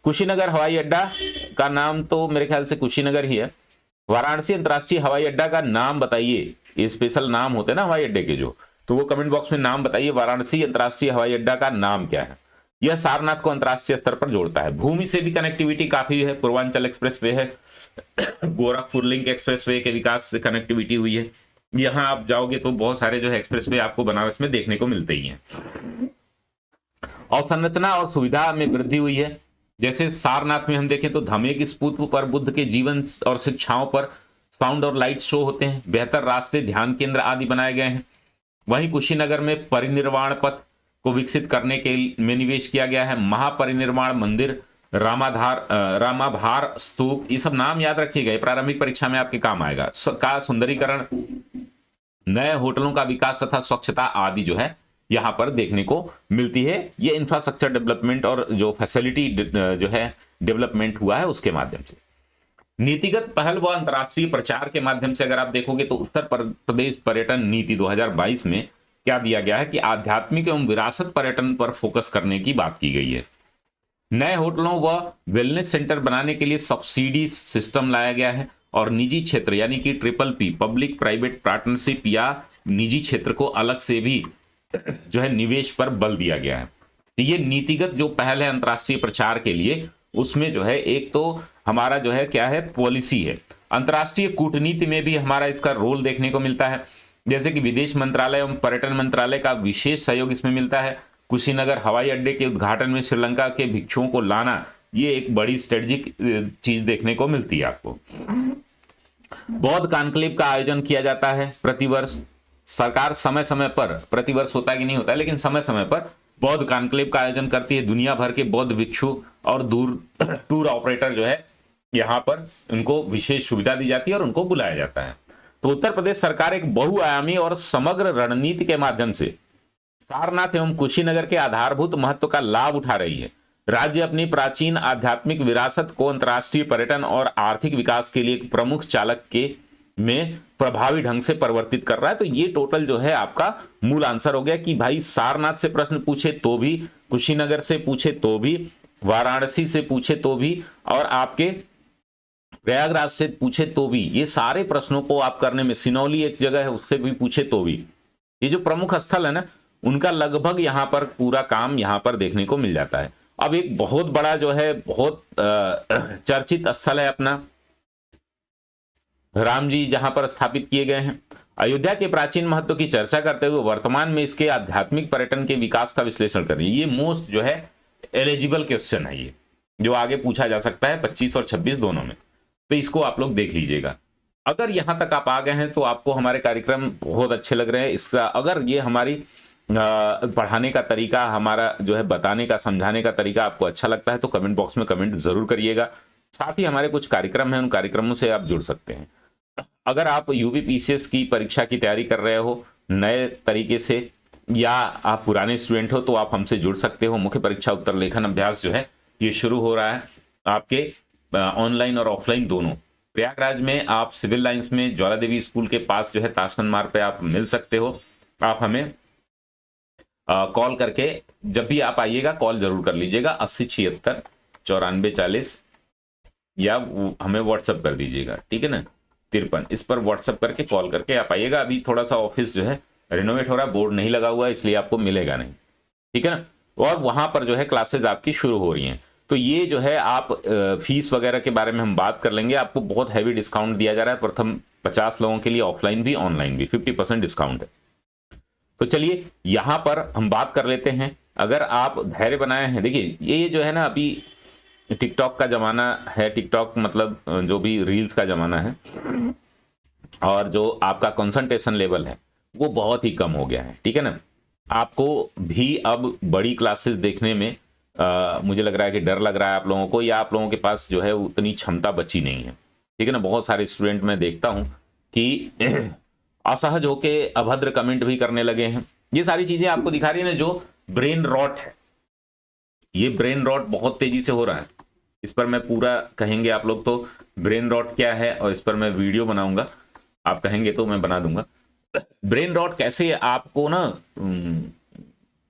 कुशीनगर हवाई अड्डा का नाम तो मेरे ख्याल से कुशीनगर ही है। वाराणसी अंतर्राष्ट्रीय हवाई अड्डा का नाम बताइए, ये स्पेशल नाम होते हैं ना हवाई अड्डे के जो, तो वो कमेंट बॉक्स में नाम बताइए, वाराणसी अंतर्राष्ट्रीय हवाई अड्डा का नाम क्या है। यह सारनाथ को अंतर्राष्ट्रीय स्तर पर जोड़ता है। भूमि से भी कनेक्टिविटी काफी है, पूर्वांचल एक्सप्रेसवे है, गोरखपुर लिंक एक्सप्रेसवे के विकास से कनेक्टिविटी हुई है। यहां आप जाओगे तो बहुत सारे जो है एक्सप्रेसवे आपको बनारस में देखने को मिलते ही हैं। और संरचना और सुविधा में वृद्धि हुई है। जैसे सारनाथ में हम देखें तो धमेक स्तूप पर बुद्ध के जीवन और शिक्षाओं पर साउंड और लाइट शो होते हैं। बेहतर रास्ते, ध्यान केंद्र आदि बनाए गए हैं। वहीं कुशीनगर में परिनिर्वाण पथ को विकसित करने के में निवेश किया गया है। महापरिनिर्वाण मंदिर, रामाभार स्तूप, ये सब नाम याद रखिएगा, प्रारंभिक परीक्षा में आपके काम आएगा। का सुंदरीकरण, नए होटलों का विकास तथा स्वच्छता आदि जो है यहां पर देखने को मिलती है। ये इंफ्रास्ट्रक्चर डेवलपमेंट और जो फैसिलिटी जो है डेवलपमेंट हुआ है उसके माध्यम से। नीतिगत पहल व अंतर्राष्ट्रीय प्रचार के माध्यम से अगर आप देखोगे तो उत्तर प्रदेश पर्यटन नीति 2022 में क्या दिया गया है कि आध्यात्मिक एवं विरासत पर्यटन पर फोकस करने की बात की गई है। नए होटलों व वेलनेस सेंटर बनाने के लिए सब्सिडी सिस्टम लाया गया है। और निजी क्षेत्र यानी कि PPP, पब्लिक प्राइवेट पार्टनरशिप, या निजी क्षेत्र को अलग से भी जो है निवेश पर बल दिया गया है। तो ये नीतिगत जो पहल है अंतर्राष्ट्रीय प्रचार के लिए, उसमें जो है एक तो हमारा जो है क्या है पॉलिसी है। अंतर्राष्ट्रीय कूटनीति में भी हमारा इसका रोल देखने को मिलता है। जैसे कि विदेश मंत्रालय एवं पर्यटन मंत्रालय का विशेष सहयोग इसमें मिलता है। कुशीनगर हवाई अड्डे के उद्घाटन में श्रीलंका के भिक्षुओं को लाना, ये एक बड़ी स्ट्रेटेजिक चीज देखने को मिलती है आपको। बौद्ध कॉन्क्लेव का आयोजन किया जाता है प्रतिवर्ष। सरकार समय समय पर, प्रतिवर्ष होता है कि नहीं होता है, लेकिन समय समय पर बौद्ध कॉन्क्लेव का आयोजन करती है। दुनिया भर के बौद्ध भिक्षु और टूर ऑपरेटर जो है यहाँ पर उनको विशेष सुविधा दी जाती है और उनको बुलाया जाता है। तो उत्तर प्रदेश सरकार एक बहुआयामी और समग्र रणनीति के माध्यम से सारनाथ एवं कुशीनगर के आधारभूत महत्व का लाभ उठा रही है। राज्य अपनी प्राचीन आध्यात्मिक विरासत को अंतर्राष्ट्रीय पर्यटन और आर्थिक विकास के लिए एक प्रमुख चालक के में प्रभावी ढंग से परिवर्तित कर रहा है। तो ये टोटल जो है आपका मूल आंसर हो गया कि भाई सारनाथ से प्रश्न पूछे तो भी, कुशीनगर से पूछे तो भी, वाराणसी से पूछे तो भी, और आपके प्रयागराज से पूछे तो भी, ये सारे प्रश्नों को आप करने में, सिनौली एक जगह है उससे भी पूछे तो भी, ये जो प्रमुख स्थल है ना उनका लगभग यहां पर पूरा काम यहां पर देखने को मिल जाता है। अब एक बहुत बड़ा जो है बहुत चर्चित स्थल है अपना राम जी जहां पर स्थापित किए गए हैं। अयोध्या के प्राचीन महत्व की चर्चा करते हुए वर्तमान में इसके आध्यात्मिक पर्यटन के विकास का विश्लेषण करें। ये मोस्ट जो है एलिजिबल क्वेश्चन है, ये जो आगे पूछा जा सकता है 25 और 26 दोनों में, तो इसको आप लोग देख लीजिएगा। अगर यहां तक आप आ गए हैं तो आपको हमारे कार्यक्रम बहुत अच्छे लग रहे हैं। इसका अगर ये हमारी पढ़ाने का तरीका, हमारा जो है बताने का, समझाने का तरीका आपको अच्छा लगता है तो कमेंट बॉक्स में कमेंट जरूर करिएगा। साथ ही हमारे कुछ कार्यक्रम हैं, उन कार्यक्रमों से आप जुड़ सकते हैं। अगर आप यूपीपीसीएस की परीक्षा की तैयारी कर रहे हो नए तरीके से, या आप पुराने स्टूडेंट हो, तो आप हमसे जुड़ सकते हो। मुख्य परीक्षा उत्तर लेखन अभ्यास जो है ये शुरू हो रहा है आपके ऑनलाइन और ऑफलाइन दोनों। प्रयागराज में आप सिविल लाइंस में ज्वाला देवी स्कूल के पास जो है ताशकंद मार्ग पे आप मिल सकते हो। आप हमें कॉल करके, जब भी आप आइएगा कॉल जरूर कर लीजिएगा 8076 9440, या हमें व्हाट्सएप कर दीजिएगा, ठीक है ना, 53 इस पर व्हाट्सएप करके कॉल करके आप आइएगा। अभी थोड़ा सा ऑफिस जो है रिनोवेट हो रहा है, बोर्ड नहीं लगा हुआ है, इसलिए आपको मिलेगा नहीं, ठीक है ना। और वहां पर जो है क्लासेज आपकी शुरू हो रही हैं। तो ये जो है आप फीस वगैरह के बारे में हम बात कर लेंगे। आपको बहुत हैवी डिस्काउंट दिया जा रहा है, प्रथम 50 लोगों के लिए ऑफलाइन भी ऑनलाइन भी 50% डिस्काउंट है। तो चलिए यहां पर हम बात कर लेते हैं अगर आप धैर्य बनाए हैं, देखिए ये जो है ना, अभी टिकटॉक का ज़माना है, टिकटॉक मतलब जो भी रील्स का ज़माना है, और जो आपका कंसंट्रेशन लेवल है वो बहुत ही कम हो गया है, ठीक है ना। आपको भी अब बड़ी क्लासेस देखने में मुझे लग रहा है कि डर लग रहा है आप लोगों को, या आप लोगों के पास जो है उतनी क्षमता बची नहीं है, ठीक है ना। बहुत सारे स्टूडेंट मैं देखता हूं कि असहज होके अभद्र कमेंट भी करने लगे हैं। ये सारी चीजें आपको दिखा रही है ना, जो ब्रेन रॉट है, ये ब्रेन रॉट बहुत तेजी से हो रहा है। इस पर मैं पूरा कहेंगे आप लोग तो ब्रेन रॉट क्या है, और इस पर मैं वीडियो बनाऊंगा, आप कहेंगे तो मैं बना दूंगा। ब्रेन रॉट कैसे आपको ना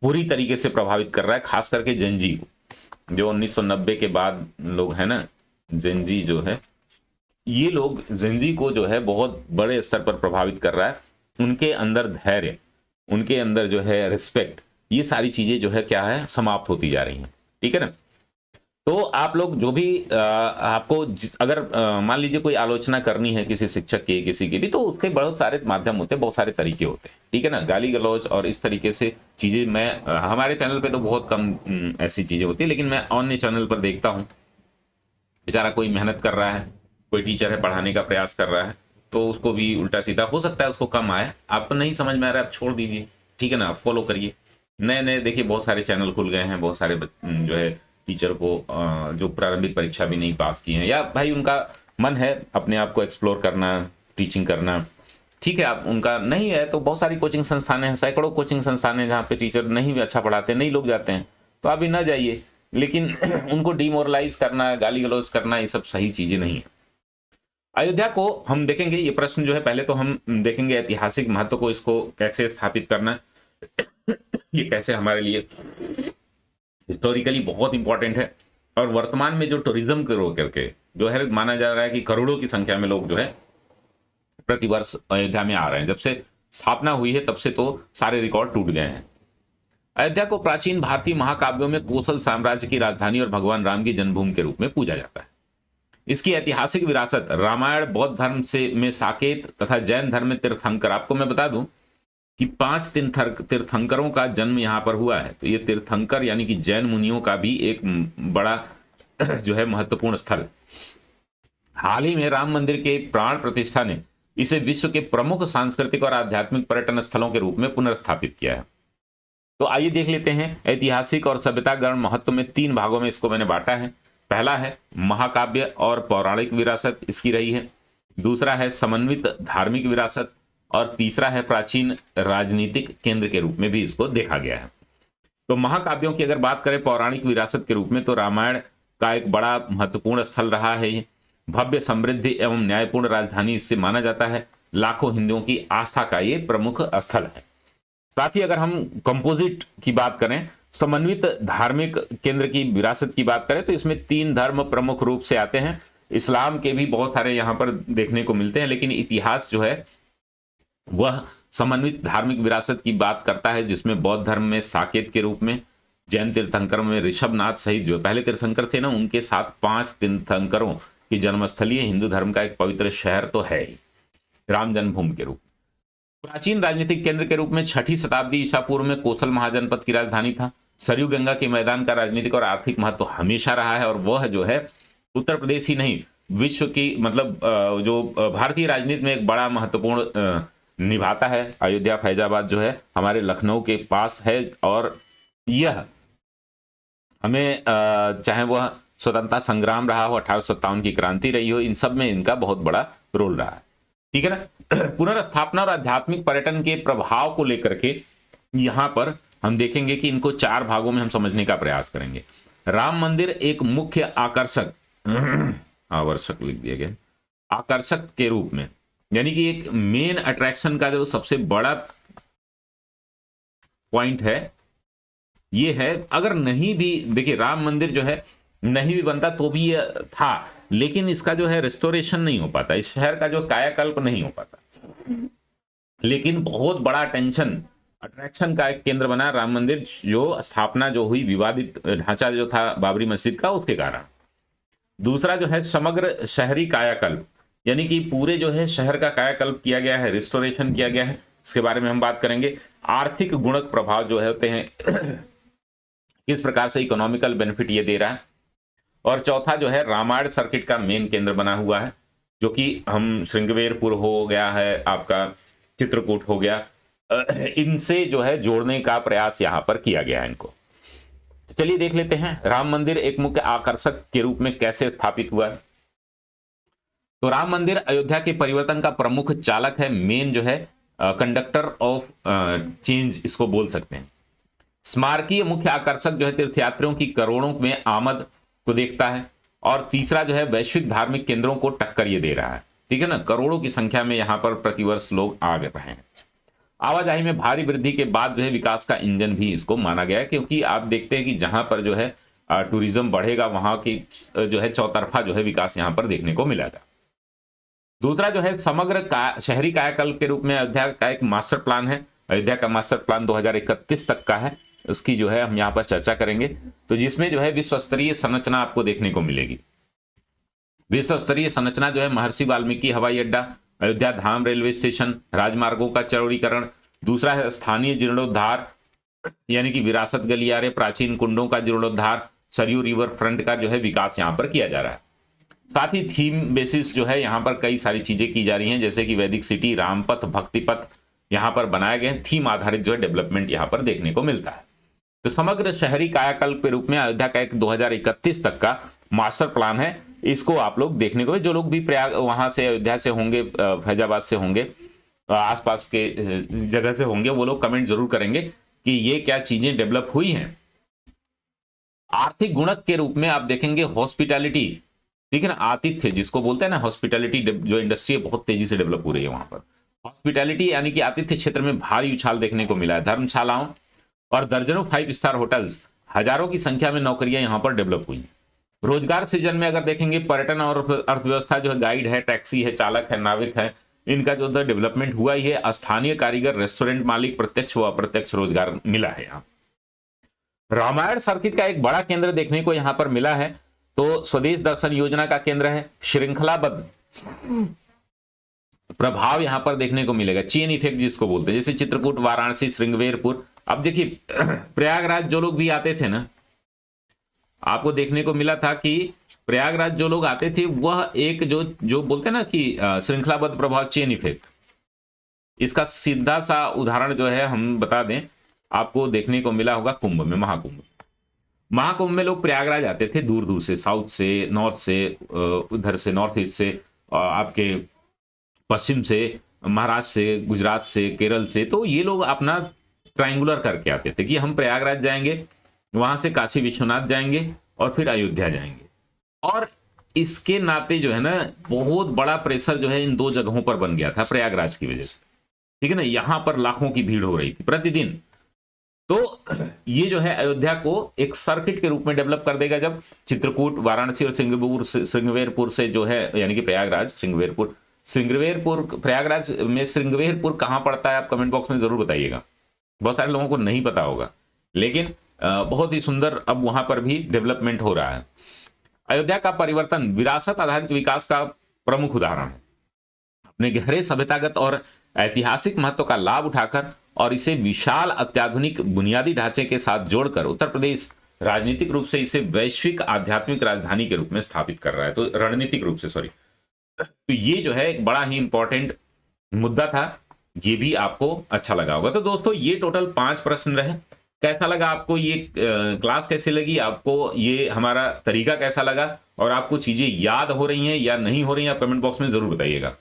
पूरी तरीके से प्रभावित कर रहा है, खास करके जेनजी को, जो 1990 के बाद लोग हैं ना, जेनजी जो है, ये लोग जेनजी को जो है बहुत बड़े स्तर पर प्रभावित कर रहा है। उनके अंदर धैर्य, उनके अंदर जो है रिस्पेक्ट, ये सारी चीजें जो है क्या है, समाप्त होती जा रही हैं, ठीक है ना। तो आप लोग जो भी आपको अगर मान लीजिए कोई आलोचना करनी है किसी शिक्षक की, किसी की भी, तो उसके बहुत सारे माध्यम होते हैं, बहुत सारे तरीके होते हैं, ठीक है ना। गाली गलौज और इस तरीके से चीजें मैं हमारे चैनल पे तो बहुत कम ऐसी चीजें होती है, लेकिन मैं अन्य चैनल पर देखता हूँ, बेचारा कोई मेहनत कर रहा है, कोई टीचर है पढ़ाने का प्रयास कर रहा है, तो उसको भी उल्टा सीधा हो सकता है उसको कम आए, आपको नहीं समझ में आ रहा है आप छोड़ दीजिए, ठीक है ना, फॉलो करिए। नए नए देखिए बहुत सारे चैनल खुल गए हैं, बहुत सारे जो है टीचर को जो प्रारंभिक परीक्षा भी नहीं पास की हैं, या भाई उनका मन है अपने आप को एक्सप्लोर करना, टीचिंग करना, ठीक है, आप उनका नहीं है तो बहुत सारी कोचिंग संस्थान हैं, सैकड़ों कोचिंग संस्थान हैं जहाँ पे टीचर नहीं भी अच्छा पढ़ाते, नहीं लोग जाते हैं, तो आप भी ना जाइए, लेकिन उनको डिमोरलाइज करना, गाली गलौज करना, ये सब सही चीजें नहीं है। अयोध्या को हम देखेंगे, ये प्रश्न जो है पहले तो हम देखेंगे ऐतिहासिक महत्व को, इसको कैसे स्थापित करना है, ये कैसे हमारे लिए हिस्टोरिकली बहुत इंपॉर्टेंट है, और वर्तमान में जो टूरिज्म करो करके जो है माना जा रहा है कि करोड़ों की संख्या में लोग जो है प्रतिवर्ष अयोध्या में आ रहे हैं। जब से स्थापना हुई है तब से तो सारे रिकॉर्ड टूट गए हैं। अयोध्या को प्राचीन भारतीय महाकाव्यों में कोसल साम्राज्य की राजधानी और भगवान राम की जन्मभूमि के रूप में पूजा जाता है। इसकी ऐतिहासिक विरासत रामायण, बौद्ध धर्म से में साकेत तथा जैन धर्म में तीर्थंकर, आपको मैं बता दूं कि 5 तीर्थंकरों का जन्म यहां पर हुआ है, तो ये तीर्थंकर यानी कि जैन मुनियों का भी एक बड़ा जो है महत्वपूर्ण स्थल। हाल ही में राम मंदिर के प्राण प्रतिष्ठा ने इसे विश्व के प्रमुख सांस्कृतिक और आध्यात्मिक पर्यटन स्थलों के रूप में पुनर्स्थापित किया है। तो आइए देख लेते हैं ऐतिहासिक और सभ्यतागण महत्व में 3 भागों में इसको मैंने बांटा है। पहला है महाकाव्य और पौराणिक विरासत इसकी रही है, दूसरा है समन्वित धार्मिक विरासत, और तीसरा है प्राचीन राजनीतिक केंद्र के रूप में भी इसको देखा गया है। तो महाकाव्यों की अगर बात करें पौराणिक विरासत के रूप में, तो रामायण का एक बड़ा महत्वपूर्ण स्थल रहा है। ये भव्य, समृद्धि एवं न्यायपूर्ण राजधानी इससे माना जाता है। लाखों हिंदुओं की आस्था का ये प्रमुख स्थल है। साथ ही अगर हम कंपोजिट की बात करें, समन्वित धार्मिक केंद्र की विरासत की बात करें, तो इसमें 3 धर्म प्रमुख रूप से आते हैं। इस्लाम के भी बहुत सारे यहाँ पर देखने को मिलते हैं, लेकिन इतिहास जो है वह समन्वित धार्मिक विरासत की बात करता है, जिसमें बौद्ध धर्म में साकेत के रूप में, जैन तीर्थंकर में ऋषभनाथ सहित जो पहले तीर्थंकर थे ना, उनके साथ 5 तीर्थंकरों की जन्मस्थली है। हिंदू धर्म का एक पवित्र शहर तो है ही, राम जन्मभूमि के रूप। प्राचीन राजनीतिक केंद्र के रूप में 6ठी शताब्दी ईसा पूर्व में कोसल महाजनपद की राजधानी था। सरयू गंगा के मैदान का राजनीतिक और आर्थिक महत्व हमेशा रहा है, और वह जो है उत्तर प्रदेश ही नहीं, विश्व की मतलब जो भारतीय राजनीति में एक बड़ा महत्वपूर्ण निभाता है। अयोध्या फैजाबाद जो है हमारे लखनऊ के पास है, और यह हमें चाहे वह स्वतंत्रता संग्राम रहा हो, 1857 की क्रांति रही हो, इन सब में इनका बहुत बड़ा रोल रहा है, ठीक है ना। पुनर्स्थापना और आध्यात्मिक पर्यटन के प्रभाव को लेकर के यहां पर हम देखेंगे कि इनको 4 भागों में हम समझने का प्रयास करेंगे। राम मंदिर एक मुख्य आकर्षक आवश्यक लिख दिया गया, आकर्षक के रूप में, यानी कि एक मेन अट्रैक्शन का जो सबसे बड़ा पॉइंट है ये है। अगर नहीं भी देखिए राम मंदिर जो है नहीं भी बनता तो भी ये था, लेकिन इसका जो है रिस्टोरेशन नहीं हो पाता, इस शहर का जो कायाकल्प नहीं हो पाता, लेकिन बहुत बड़ा अट्रैक्शन का एक केंद्र बना राम मंदिर, जो स्थापना जो हुई विवादित ढांचा जो था बाबरी मस्जिद का, उसके कारण। दूसरा जो है समग्र शहरी कायाकल्प, यानी कि पूरे जो है शहर का कायाकल्प किया गया है, रिस्टोरेशन किया गया है, इसके बारे में हम बात करेंगे। आर्थिक गुणक प्रभाव जो है होते हैं किस प्रकार से इकोनॉमिकल बेनिफिट ये दे रहा है। और चौथा जो है रामायण सर्किट का मेन केंद्र बना हुआ है, जो कि हम श्रृंगवेरपुर हो गया है, आपका चित्रकूट हो गया, इनसे जो है जोड़ने का प्रयास यहां पर किया गया है इनको। तो चलिए देख लेते हैं राम मंदिर एक मुख्य आकर्षक के रूप में कैसे स्थापित हुआ है। तो राम मंदिर अयोध्या के परिवर्तन का प्रमुख चालक है, मेन जो है कंडक्टर ऑफ चेंज इसको बोल सकते हैं। स्मारकीय मुख्य आकर्षक जो है तीर्थयात्रियों की करोड़ों में आमद को देखता है। और तीसरा जो है वैश्विक धार्मिक केंद्रों को टक्कर ये दे रहा है, ठीक है ना, करोड़ों की संख्या में यहां पर प्रतिवर्ष लोग आ रहे हैं। आवाजाही में भारी वृद्धि के बाद जो है विकास का इंजन भी इसको माना गया है, क्योंकि आप देखते हैं कि जहां पर जो है टूरिज्म बढ़ेगा वहां की जो है चौतरफा जो है विकास यहां पर देखने को मिलेगा। दूसरा जो है समग्र शहरी कायाकल्प के रूप में अयोध्या का एक मास्टर प्लान है। अयोध्या का मास्टर प्लान 2031 तक का है, उसकी जो है हम यहाँ पर चर्चा करेंगे। तो जिसमें जो है विश्व स्तरीय संरचना आपको देखने को मिलेगी। विश्व स्तरीय संरचना जो है महर्षि वाल्मीकि हवाई अड्डा, अयोध्या धाम रेलवे स्टेशन, राजमार्गों का चौड़ीकरण। दूसरा है स्थानीय जीर्णोद्धार, यानी कि विरासत गलियारे, प्राचीन कुंडों का जीर्णोद्धार, सरयू रिवर फ्रंट का जो है विकास यहाँ पर किया जा रहा है। साथ ही थीम बेसिस जो है यहाँ पर कई सारी चीजें की जा रही हैं, जैसे कि वैदिक सिटी, रामपथ, भक्तिपथ यहाँ पर बनाए गए। थीम आधारित जो है डेवलपमेंट यहाँ पर देखने को मिलता है। तो समग्र शहरी कायाकल्प के रूप में अयोध्या का एक 2031 तक का मास्टर प्लान है। इसको आप लोग देखने को, जो लोग भी प्रयाग वहां से अयोध्या से होंगे, फैजाबाद से होंगे, आसपास के जगह से होंगे, वो लोग कमेंट जरूर करेंगे कि ये क्या चीजें डेवलप हुई हैं। आर्थिक गुणक के रूप में आप देखेंगे हॉस्पिटैलिटी, ठीक है ना, आतिथ्य जिसको बोलते हैं ना, हॉस्पिटैलिटी जो इंडस्ट्री है बहुत तेजी से डेवलप हो रही है वहां पर। हॉस्पिटैलिटी यानी कि आतिथ्य क्षेत्र में भारी उछाल देखने को मिला है। धर्मशालाओं और दर्जनों 5 स्टार होटल्स, हजारों की संख्या में नौकरियां यहां पर डेवलप हुई। रोजगार सृजन में अगर देखेंगे पर्यटन और अर्थव्यवस्था जो है, गाइड है, टैक्सी है, चालक है, नाविक है, इनका जो डेवलपमेंट हुआ ही है। स्थानीय कारीगर, रेस्टोरेंट मालिक, प्रत्यक्ष व अप्रत्यक्ष रोजगार मिला है यहाँ। रामायण सर्किट का एक बड़ा केंद्र देखने को यहां पर मिला है। तो स्वदेश दर्शन योजना का केंद्र है। श्रृंखलाबद्ध प्रभाव यहां पर देखने को मिलेगा, चेन इफेक्ट जिसको बोलते हैं, जैसे चित्रकूट, वाराणसी, श्रृंगवेरपुर। अब देखिए प्रयागराज जो लोग भी आते थे ना, आपको देखने को मिला था कि प्रयागराज जो लोग आते थे वह एक जो बोलते हैं ना कि श्रृंखलाबद्ध प्रभाव, चेन इफेक्ट, इसका सीधा सा उदाहरण जो है हम बता दें, आपको देखने को मिला होगा कुंभ में, महाकुंभ में लोग प्रयागराज आते थे दूर दूर से, साउथ से, नॉर्थ से, उधर से नॉर्थ ईस्ट से, आपके पश्चिम से, महाराष्ट्र से, गुजरात से, केरल से। तो ये लोग अपना ट्रायंगुलर करके आते थे कि हम प्रयागराज जाएंगे, वहां से काशी विश्वनाथ जाएंगे और फिर अयोध्या जाएंगे। और इसके नाते जो है ना बहुत बड़ा प्रेशर जो है इन दो जगहों पर बन गया था प्रयागराज की वजह से, ठीक है ना। यहां पर लाखों की भीड़ हो रही थी प्रतिदिन। तो ये जो है अयोध्या को एक सर्किट के रूप में डेवलप कर देगा जब चित्रकूट, वाराणसी और श्रृंगवेरपुर से जो है, यानी कि प्रयागराज, श्रृंगवेरपुर प्रयागराज में श्रृंगवेरपुर कहां पड़ता है आप कमेंट बॉक्स में जरूर बताइएगा। बहुत सारे लोगों को नहीं पता होगा, लेकिन बहुत ही सुंदर अब वहां पर भी डेवलपमेंट हो रहा है। अयोध्या का परिवर्तन विरासत आधारित विकास का प्रमुख उदाहरण है। अपने गहरे सभ्यतागत और ऐतिहासिक महत्व का लाभ उठाकर और इसे विशाल अत्याधुनिक बुनियादी ढांचे के साथ जोड़कर उत्तर प्रदेश राजनीतिक रूप से इसे वैश्विक आध्यात्मिक राजधानी के रूप में स्थापित कर रहा है। तो रणनीतिक रूप से, तो ये जो है एक बड़ा ही इंपॉर्टेंट मुद्दा था, ये भी आपको अच्छा लगा होगा। तो दोस्तों ये टोटल 5 प्रश्न रहे। कैसा लगा आपको ये क्लास, कैसे लगी आपको, ये हमारा तरीका कैसा लगा, और आपको चीजें याद हो रही हैं या नहीं हो रही हैं, आप कमेंट बॉक्स में जरूर बताइएगा।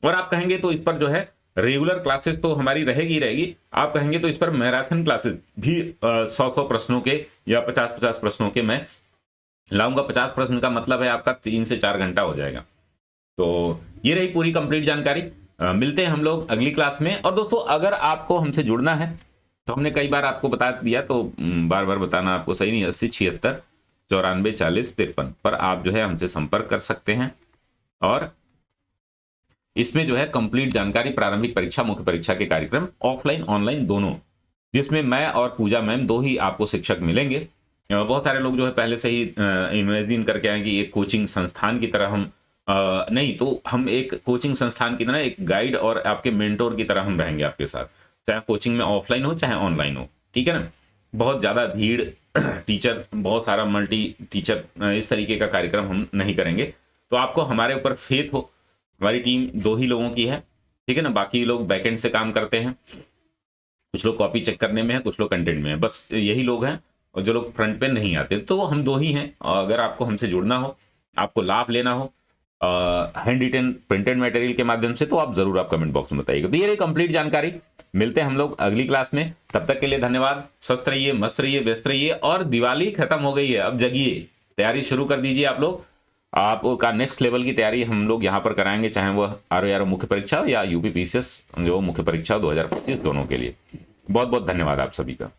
और आप कहेंगे तो इस पर जो है रेगुलर क्लासेस तो हमारी रहेगी, आप कहेंगे तो इस पर मैराथन क्लासेस भी 100 प्रश्नों के या 50 प्रश्नों के मैं लाऊंगा। 50 प्रश्न का मतलब है आपका 3 से 4 घंटा हो जाएगा। तो ये रही पूरी कंप्लीट जानकारी। मिलते हैं हम लोग अगली क्लास में। और दोस्तों अगर आपको हमसे जुड़ना है तो हमने कई बार आपको बता दिया, तो बार बार बताना आपको सही नहीं, 80 76 94 40 53 पर आप जो है हमसे संपर्क कर सकते हैं। और इसमें जो है कंप्लीट जानकारी, प्रारंभिक परीक्षा, मुख्य परीक्षा के कार्यक्रम ऑफलाइन ऑनलाइन दोनों, जिसमें मैं और पूजा मैम 2 ही आपको शिक्षक मिलेंगे। बहुत सारे लोग जो है पहले से ही इमेजिन करके आए कि एक कोचिंग संस्थान की तरह हम नहीं, तो हम एक कोचिंग संस्थान की तरह एक गाइड और आपके मेंटोर की तरह हम रहेंगे आपके साथ, चाहे कोचिंग में ऑफलाइन हो चाहे ऑनलाइन हो, ठीक है ना। बहुत ज़्यादा भीड़ टीचर बहुत सारा मल्टी टीचर इस तरीके का कार्यक्रम हम नहीं करेंगे। तो आपको हमारे ऊपर फेथ हो, हमारी टीम 2 ही लोगों की है, ठीक है ना, बाकी लोग बैकएंड से काम करते हैं, कुछ लोग कॉपी चेक करने में है, कुछ लोग कंटेंट में है, बस यही लोग हैं। और जो लोग फ्रंट पे नहीं आते तो हम 2 ही हैं। और अगर आपको हमसे जुड़ना हो, आपको लाभ लेना हो हैंड रिटन प्रिंटेड मटेरियल के माध्यम से, तो आप जरूर आप कमेंट बॉक्स में बताइएगा। तो ये रही कंप्लीट जानकारी। मिलते हैं हम लोग अगली क्लास में, तब तक के लिए धन्यवाद। स्वस्थ रहिए, मस्त रहिए, व्यस्त रहिए। और दिवाली खत्म हो गई है, अब जगिए, तैयारी शुरू कर दीजिए आप लोग। आपका नेक्स्ट लेवल की तैयारी हम लोग यहाँ पर कराएंगे, चाहे वह ROAR मुख्य परीक्षा हो या UP PCS जो मुख्य परीक्षा 2025 दोनों के लिए। बहुत बहुत धन्यवाद आप सभी का।